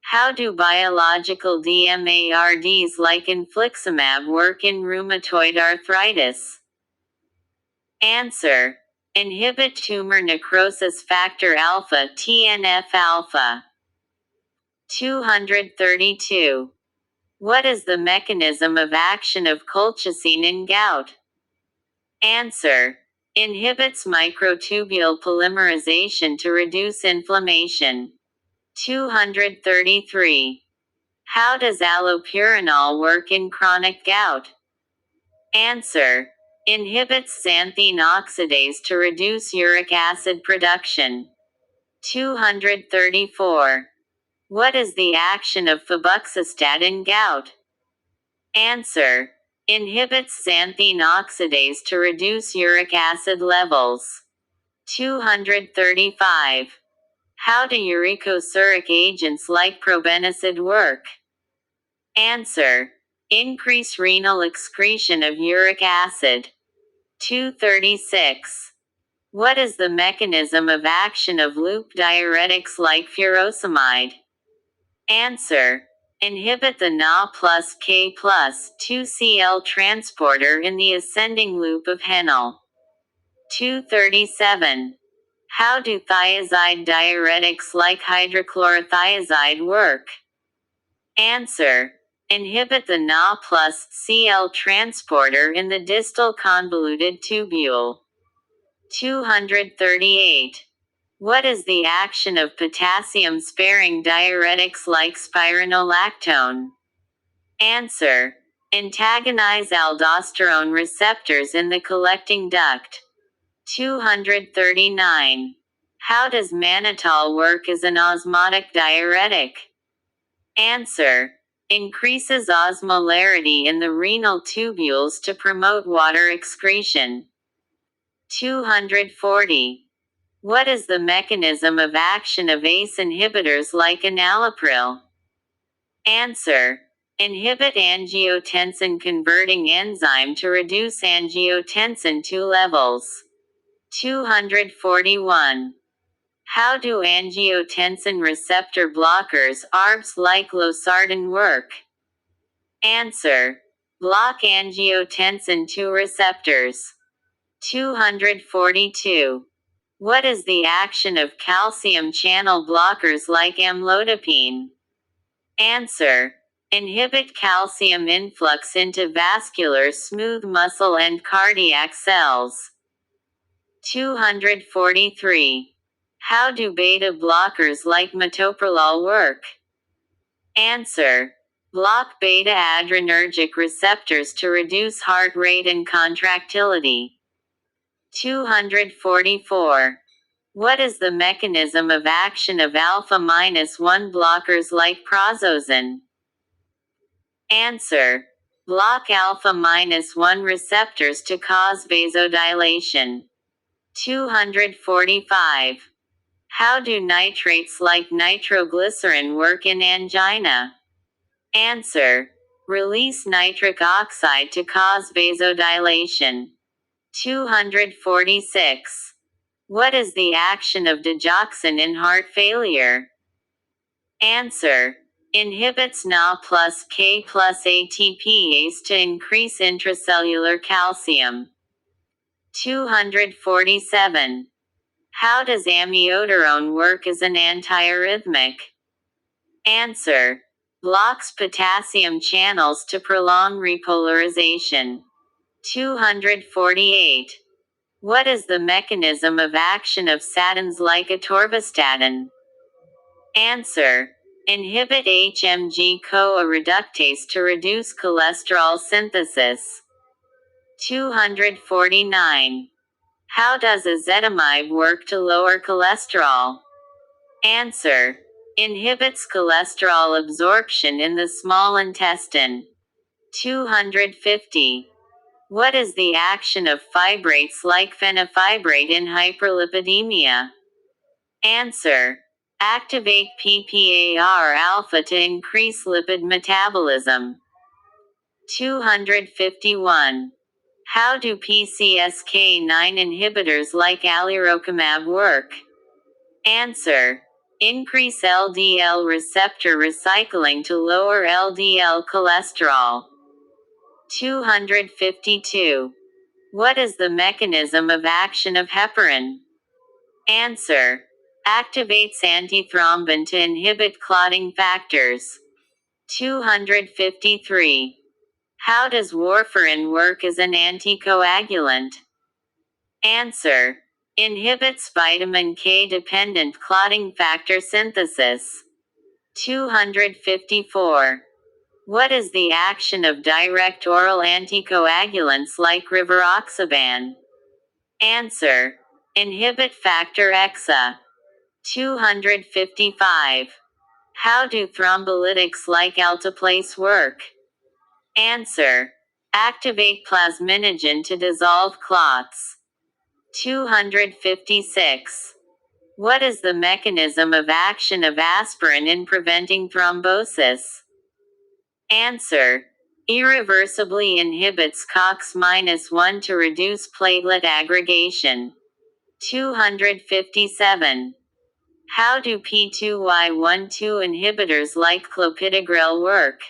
How do biological DMARDs like infliximab work in rheumatoid arthritis? Answer. Inhibit tumor necrosis factor alpha TNF alpha. 232. What is the mechanism of action of colchicine in gout? Answer. Inhibits microtubule polymerization to reduce inflammation. 233. How does allopurinol work in chronic gout? Answer. Inhibits xanthine oxidase to reduce uric acid production. 234. What is the action of febuxostat in gout? Answer. Inhibits xanthine oxidase to reduce uric acid levels. 235. How do uricosuric agents like probenecid work? Answer. Increase renal excretion of uric acid. 236. What is the mechanism of action of loop diuretics like furosemide? Answer. Inhibit the Na plus K plus 2Cl transporter in the ascending loop of Henle. 237. How do thiazide diuretics like hydrochlorothiazide work? Answer. Inhibit the Na plus Cl transporter in the distal convoluted tubule. 238. What is the action of potassium-sparing diuretics like spironolactone? Answer. Antagonize aldosterone receptors in the collecting duct. 239. How does mannitol work as an osmotic diuretic? Answer. Increases osmolarity in the renal tubules to promote water excretion. 240. What is the mechanism of action of ACE inhibitors like enalapril? Answer. Inhibit angiotensin converting enzyme to reduce angiotensin II levels. 241. How do angiotensin receptor blockers ARBs like losartan work? Answer. Block angiotensin II receptors. 242. What is the action of calcium channel blockers like amlodipine? Answer. Inhibit calcium influx into vascular smooth muscle and cardiac cells. 243. How do beta blockers like metoprolol work? Answer. Block beta adrenergic receptors to reduce heart rate and contractility. 244. What is the mechanism of action of alpha-1 blockers like prazosin? Answer. Block alpha-1 receptors to cause vasodilation. 245. How do nitrates like nitroglycerin work in angina? Answer. Release nitric oxide to cause vasodilation. 246. What is the action of digoxin in heart failure? Answer. Inhibits Na plus K plus ATPase to increase intracellular calcium. 247. How does amiodarone work as an antiarrhythmic? Answer. Blocks potassium channels to prolong repolarization. 248. What is the mechanism of action of statins like atorvastatin? Answer. Inhibit HMG-CoA reductase to reduce cholesterol synthesis. 249. How does ezetimibe work to lower cholesterol? Answer. Inhibits cholesterol absorption in the small intestine. 250. What is the action of fibrates like fenofibrate in hyperlipidemia? Answer. Activate PPAR alpha to increase lipid metabolism. 251. How do PCSK9 inhibitors like alirocumab work? Answer. Increase LDL receptor recycling to lower LDL cholesterol. 252. What is the mechanism of action of heparin? Answer. Activates antithrombin to inhibit clotting factors. 253. How does warfarin work as an anticoagulant? Answer. Inhibits vitamin K dependent clotting factor synthesis. 254. What is the action of direct oral anticoagulants like rivaroxaban? Answer. Inhibit factor XA. 255. How do thrombolytics like alteplase work? Answer. Activate plasminogen to dissolve clots. 256. What is the mechanism of action of aspirin in preventing thrombosis? Answer. Irreversibly inhibits COX-1 to reduce platelet aggregation. 257. How do P2Y12 inhibitors like clopidogrel work?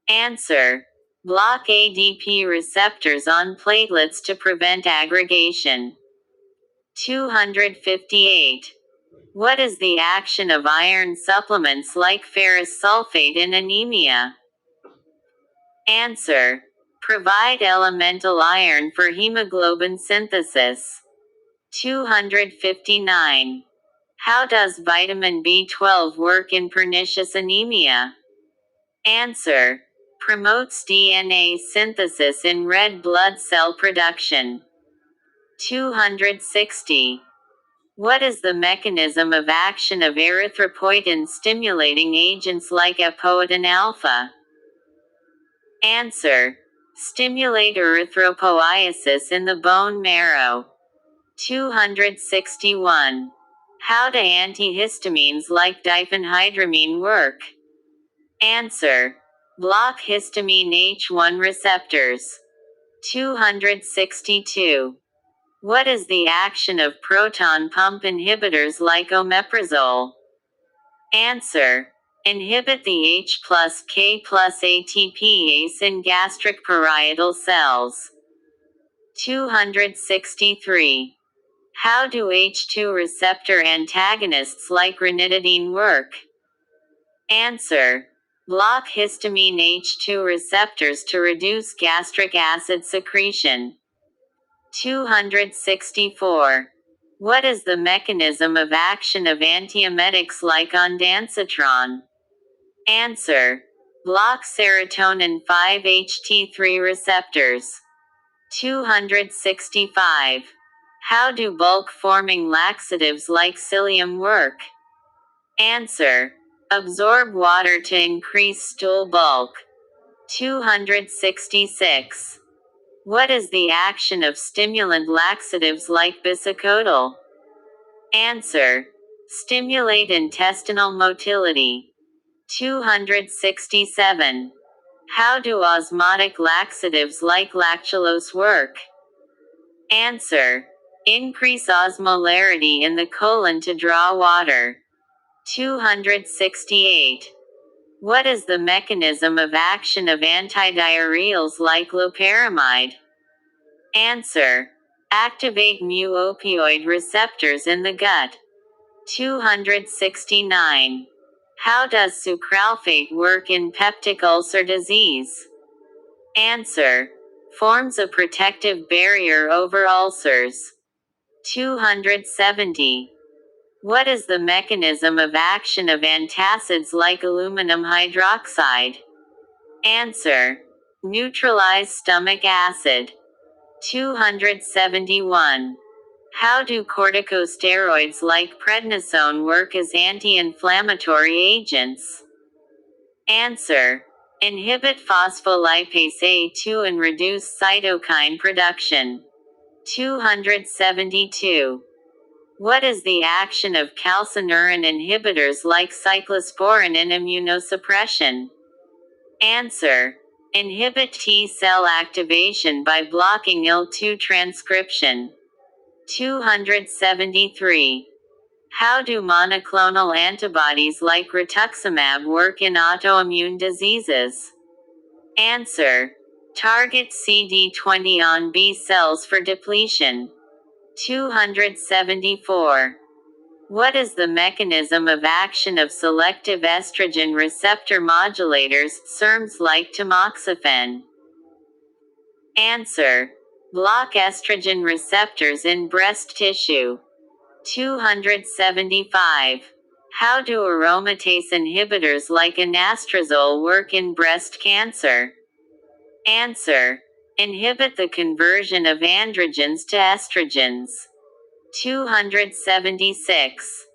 Answer. Block ADP receptors on platelets to prevent aggregation. 258. What is the action of iron supplements like ferrous sulfate in anemia? Answer. Provide elemental iron for hemoglobin synthesis. 259. How does vitamin B12 work in pernicious anemia? Answer. Promotes DNA synthesis in red blood cell production. 260. What is the mechanism of action of erythropoietin-stimulating agents like apoetin alpha? Answer. Stimulate erythropoiesis in the bone marrow. 261. How do antihistamines like diphenhydramine work? Answer. Block histamine H1 receptors. 262. What is the action of proton pump inhibitors like omeprazole? Answer. Inhibit the H plus K plus ATPase in gastric parietal cells. 263. How do H2 receptor antagonists like ranitidine work? Answer. Block histamine H2 receptors to reduce gastric acid secretion. 264. What is the mechanism of action of antiemetics like ondansetron? Answer. Block serotonin 5-HT3 receptors. 265. How do bulk-forming laxatives like psyllium work? Answer. Absorb water to increase stool bulk. 266. What is the action of stimulant laxatives like bisacodyl? Answer. Stimulate intestinal motility. 267. How do osmotic laxatives like lactulose work? Answer. Increase osmolarity in the colon to draw water. 268. What is the mechanism of action of antidiarrheals like loperamide? Answer. Activate mu-opioid receptors in the gut. 269. How does sucralfate work in peptic ulcer disease? Answer. Forms a protective barrier over ulcers. 270. What is the mechanism of action of antacids like aluminum hydroxide? Answer. Neutralize stomach acid. 271. How do corticosteroids like prednisone work as anti-inflammatory agents? Answer. Inhibit phospholipase A2 and reduce cytokine production. 272. What is the action of calcineurin inhibitors like cyclosporin in immunosuppression? Answer. Inhibit T cell activation by blocking IL-2 transcription. 273. How do monoclonal antibodies like rituximab work in autoimmune diseases? Answer. Target CD20 on B cells for depletion. 274. What is the mechanism of action of selective estrogen receptor modulators, SERMs like tamoxifen? Answer. Block estrogen receptors in breast tissue. 275. How do aromatase inhibitors like anastrozole work in breast cancer? Answer. Inhibit the conversion of androgens to estrogens. 276.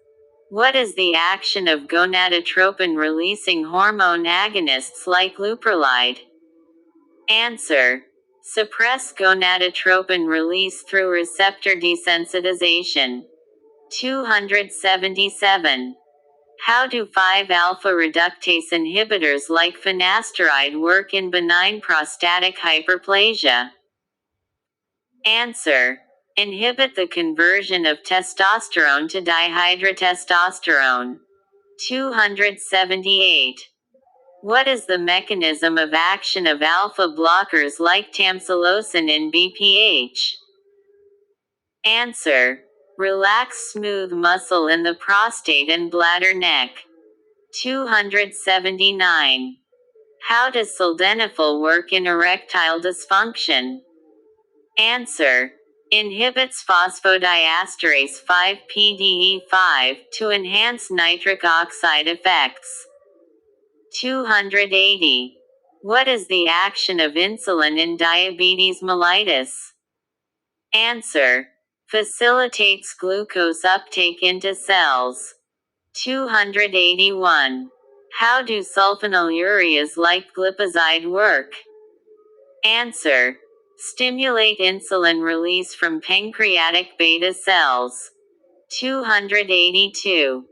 What is the action of gonadotropin-releasing hormone agonists like leuprolide? Answer. Suppress gonadotropin release through receptor desensitization. 277. How do 5-alpha reductase inhibitors like finasteride work in benign prostatic hyperplasia? Answer. Inhibit the conversion of testosterone to dihydrotestosterone. 278. What is the mechanism of action of alpha blockers like tamsulosin in BPH? Answer. Relax smooth muscle in the prostate and bladder neck. 279. How does sildenafil work in erectile dysfunction? Answer. Inhibits phosphodiesterase 5-PDE5 to enhance nitric oxide effects. 280. What is the action of insulin in diabetes mellitus? Answer. Facilitates glucose uptake into cells. 281. How do sulfonylureas like glipizide work? Answer. Stimulate insulin release from pancreatic beta cells. 282.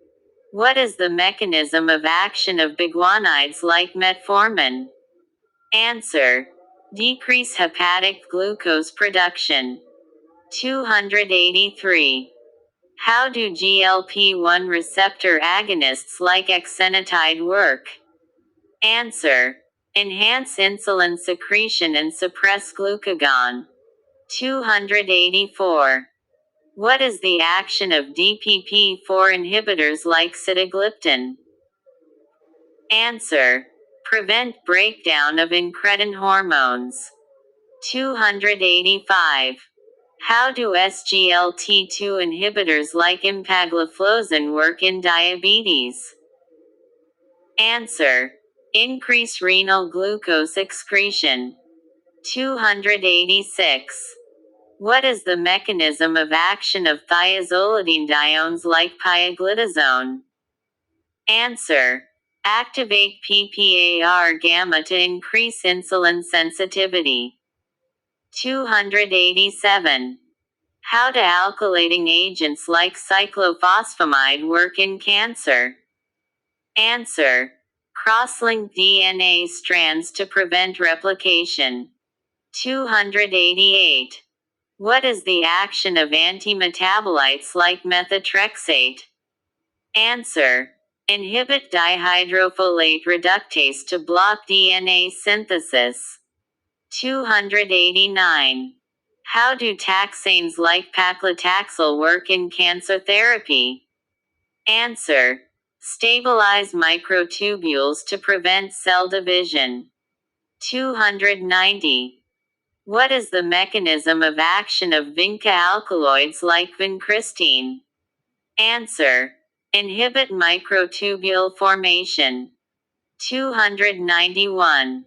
What is the mechanism of action of biguanides like metformin? Answer. Decrease hepatic glucose production. 283. How do GLP-1 receptor agonists like exenatide work? Answer. Enhance insulin secretion and suppress glucagon. 284. What is the action of DPP-4 inhibitors like sitagliptin? Answer. Prevent breakdown of incretin hormones. 285. How do SGLT2 inhibitors like empagliflozin work in diabetes? Answer. Increase renal glucose excretion. 286. What is the mechanism of action of thiazolidinediones like pioglitazone? Answer. Activate PPAR gamma to increase insulin sensitivity. 287. How do alkylating agents like cyclophosphamide work in cancer? Answer. Cross-link DNA strands to prevent replication. 288. What is the action of antimetabolites like methotrexate? Answer. Inhibit dihydrofolate reductase to block DNA synthesis. 289. How do taxanes like paclitaxel work in cancer therapy? Answer. Stabilize microtubules to prevent cell division. 290. What is the mechanism of action of vinca alkaloids like vincristine? Answer. Inhibit microtubule formation. 291.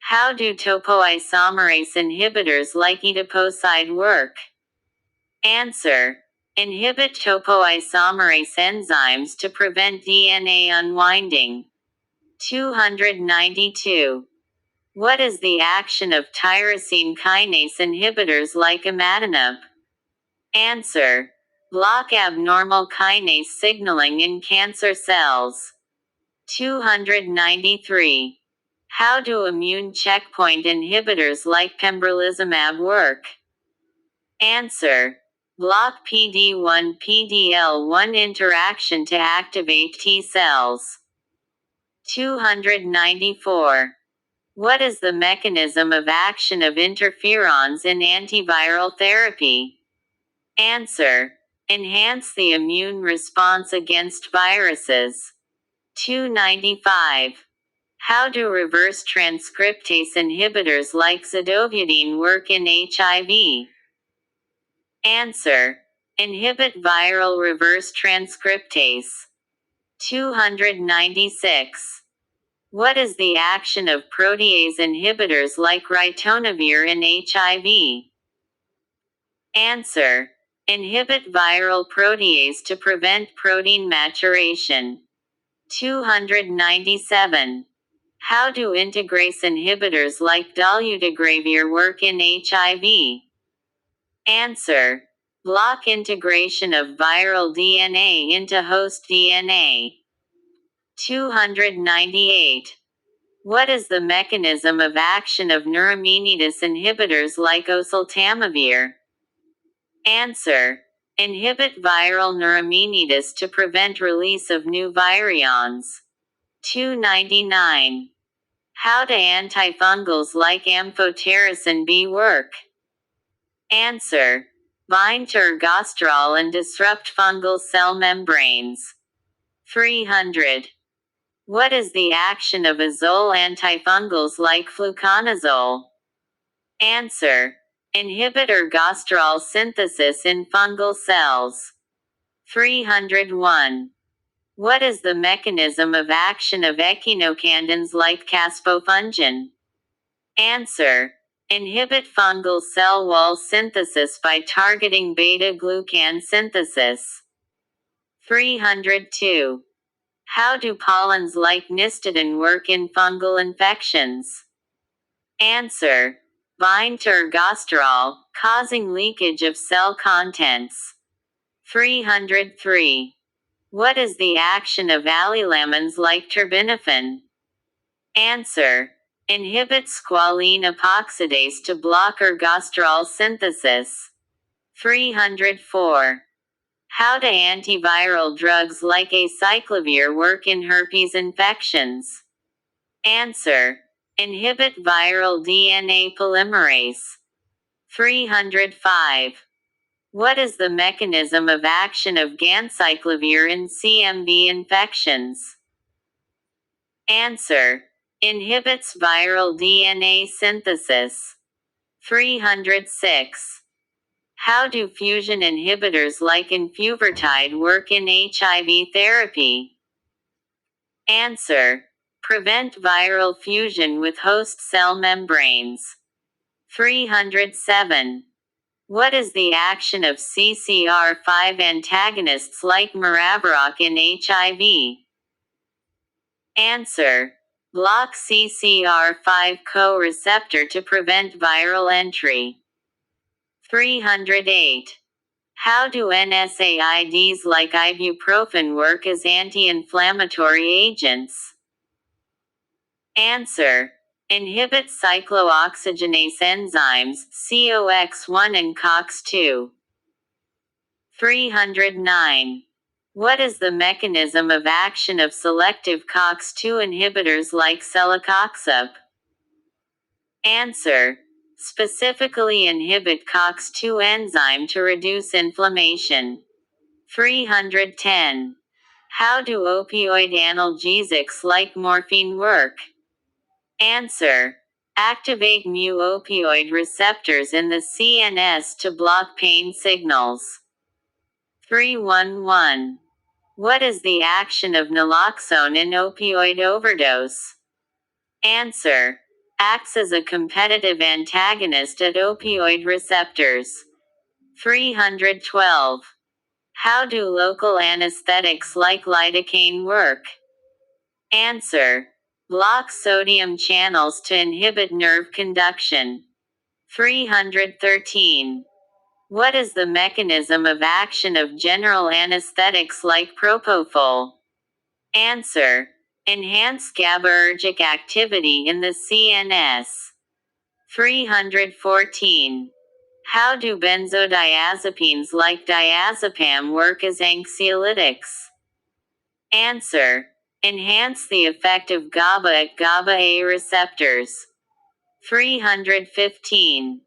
How do topoisomerase inhibitors like etoposide work? Answer. Inhibit topoisomerase enzymes to prevent DNA unwinding. 292. What is the action of tyrosine kinase inhibitors like imatinib? Answer. Block abnormal kinase signaling in cancer cells. 293. How do immune checkpoint inhibitors like pembrolizumab work? Answer. Block PD-1 PDL1 interaction to activate T cells. 294. What is the mechanism of action of interferons in antiviral therapy? Answer. Enhance the immune response against viruses. 295. How do reverse transcriptase inhibitors like zidovudine work in HIV? Answer. Inhibit viral reverse transcriptase. 296. What is the action of protease inhibitors like ritonavir in HIV? Answer. Inhibit viral protease to prevent protein maturation. 297. How do integrase inhibitors like dolutegravir work in HIV? Answer. Block integration of viral DNA into host DNA. 298. What is the mechanism of action of neuraminidase inhibitors like oseltamivir? Answer. Inhibit viral neuraminidase to prevent release of new virions. 299. How do antifungals like amphotericin B work? Answer. Bind to ergosterol and disrupt fungal cell membranes. 300. What is the action of azole antifungals like fluconazole? Answer. Inhibit ergosterol synthesis in fungal cells. 301. What is the mechanism of action of echinocandins like caspofungin? Answer. Inhibit fungal cell wall synthesis by targeting beta-glucan synthesis. 302. How do pollens like nistidine work in fungal infections? Answer. Bind to ergosterol, causing leakage of cell contents. 303. What is the action of allylamins like terbinafine? Answer. Inhibit squalene epoxidase to block ergosterol synthesis. 304. How do antiviral drugs like acyclovir work in herpes infections? Answer. Inhibit viral DNA polymerase. 305. What is the mechanism of action of ganciclovir in CMV infections? Answer. Inhibits viral DNA synthesis. 306. How do fusion inhibitors like enfuvirtide work in HIV therapy? Answer. Prevent viral fusion with host cell membranes. 307. What is the action of CCR5 antagonists like maraviroc in HIV? Answer. Block CCR5 co-receptor to prevent viral entry. 308. How do NSAIDs like ibuprofen work as anti-inflammatory agents? Answer. Inhibit cyclooxygenase enzymes, COX1 and COX2. 309. What is the mechanism of action of selective COX2 inhibitors like celecoxib? Answer. Specifically inhibit COX2 enzyme to reduce inflammation. 310. How do opioid analgesics like morphine work? Answer. Activate mu-opioid receptors in the CNS to block pain signals. 311. What is the action of naloxone in opioid overdose? Answer. Acts as a competitive antagonist at opioid receptors. 312. How do local anesthetics like lidocaine work? Answer. Block sodium channels to inhibit nerve conduction. 313. What is the mechanism of action of general anesthetics like propofol? Answer. Enhance GABAergic activity in the CNS. 314. How do benzodiazepines like diazepam work as anxiolytics? Answer. Enhance the effect of GABA at GABA-A receptors. 315.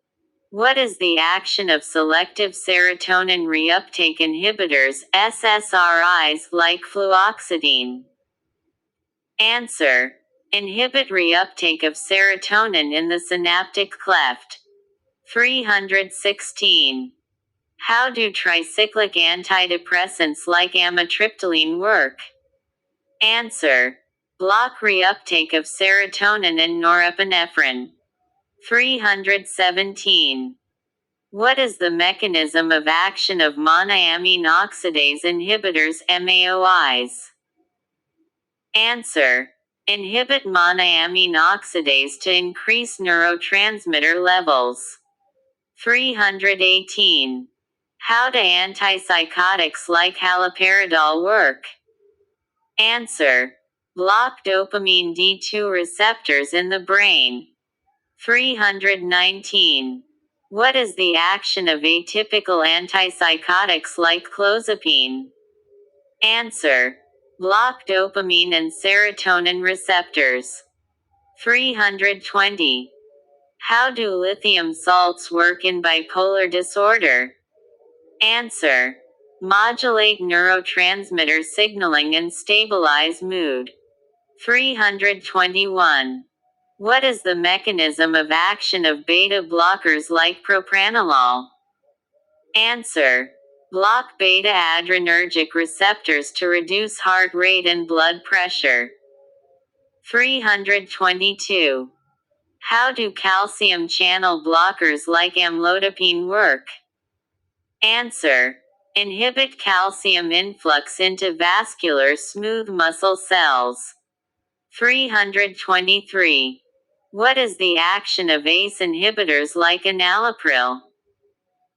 What is the action of selective serotonin reuptake inhibitors, SSRIs, like fluoxetine? Answer. Inhibit reuptake of serotonin in the synaptic cleft. 316. How do tricyclic antidepressants like amitriptyline work? Answer. Block reuptake of serotonin and norepinephrine. 317. What is the mechanism of action of monoamine oxidase inhibitors, MAOIs? Answer. Inhibit monoamine oxidase to increase neurotransmitter levels. 318. How do antipsychotics like haloperidol work? Answer. Block dopamine D2 receptors in the brain. 319. What is the action of atypical antipsychotics like clozapine? Answer. Block dopamine and serotonin receptors. 320. How do lithium salts work in bipolar disorder? Answer. Modulate neurotransmitter signaling and stabilize mood. 321. What is the mechanism of action of beta blockers like propranolol? Answer. Block beta adrenergic receptors to reduce heart rate and blood pressure. 322. How do calcium channel blockers like amlodipine work? Answer. Inhibit calcium influx into vascular smooth muscle cells. 323. What is the action of ACE inhibitors like enalapril?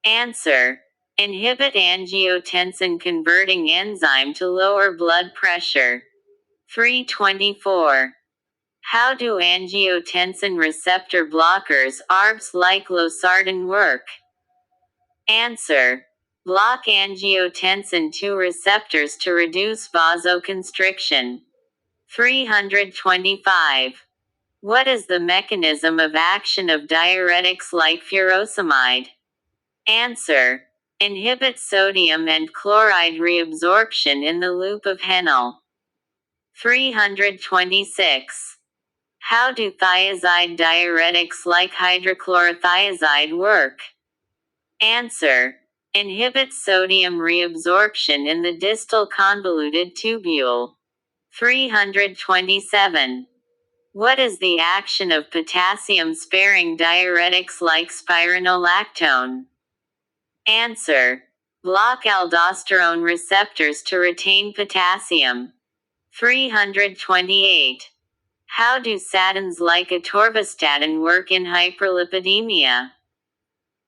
Answer. Inhibit angiotensin converting enzyme to lower blood pressure. 324. How do angiotensin receptor blockers, ARBs, like losartan work? Answer. Block angiotensin 2 receptors to reduce vasoconstriction. 325. What is the mechanism of action of diuretics like furosemide? Answer. Inhibit sodium and chloride reabsorption in the loop of Henle. 326. How do thiazide diuretics like hydrochlorothiazide work? Answer. Inhibit sodium reabsorption in the distal convoluted tubule. 327. What is the action of potassium-sparing diuretics like spironolactone? Answer. Block aldosterone receptors to retain potassium. 328. How do statins like atorvastatin work in hyperlipidemia?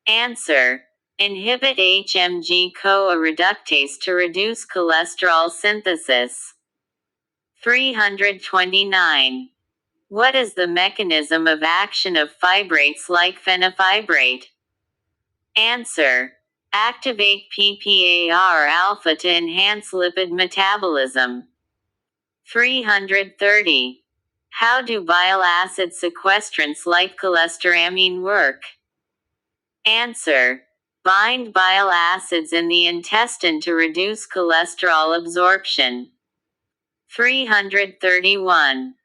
Answer. Inhibit HMG-CoA reductase to reduce cholesterol synthesis. 329. What is the mechanism of action of fibrates like fenofibrate? Answer. Activate PPAR alpha to enhance lipid metabolism. 330. How do bile acid sequestrants like cholestyramine work? Answer. Bind bile acids in the intestine to reduce cholesterol absorption. 331.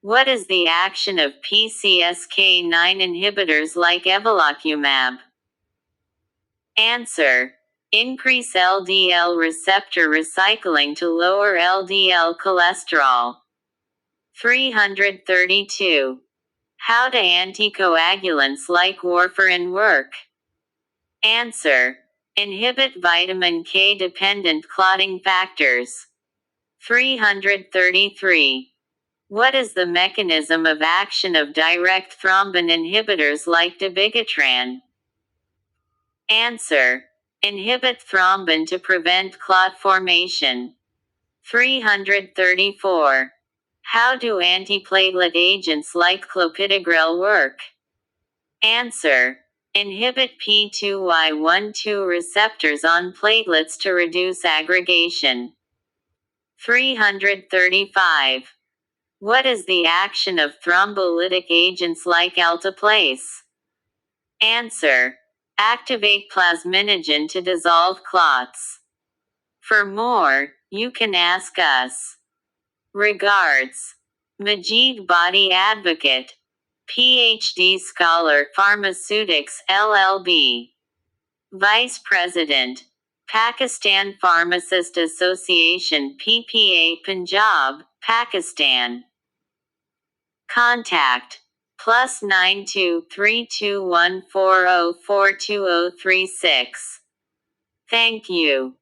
What is the action of PCSK9 inhibitors like evolocumab? Answer. Increase LDL receptor recycling to lower LDL cholesterol. 332. How do anticoagulants like warfarin work? Answer. Inhibit vitamin K dependent clotting factors. 333. What is the mechanism of action of direct thrombin inhibitors like dabigatran? Answer. Inhibit thrombin to prevent clot formation. 334. How do antiplatelet agents like clopidogrel work? Answer. Inhibit P2Y12 receptors on platelets to reduce aggregation. 335. What is the action of thrombolytic agents like alteplase? Answer. Activate plasminogen to dissolve clots. For more, you can ask us. Regards. Majid Body Advocate. PhD Scholar, Pharmaceutics LLB. Vice President. Pakistan Pharmacist Association PPA Punjab, Pakistan. Contact +923214042036. Thank you.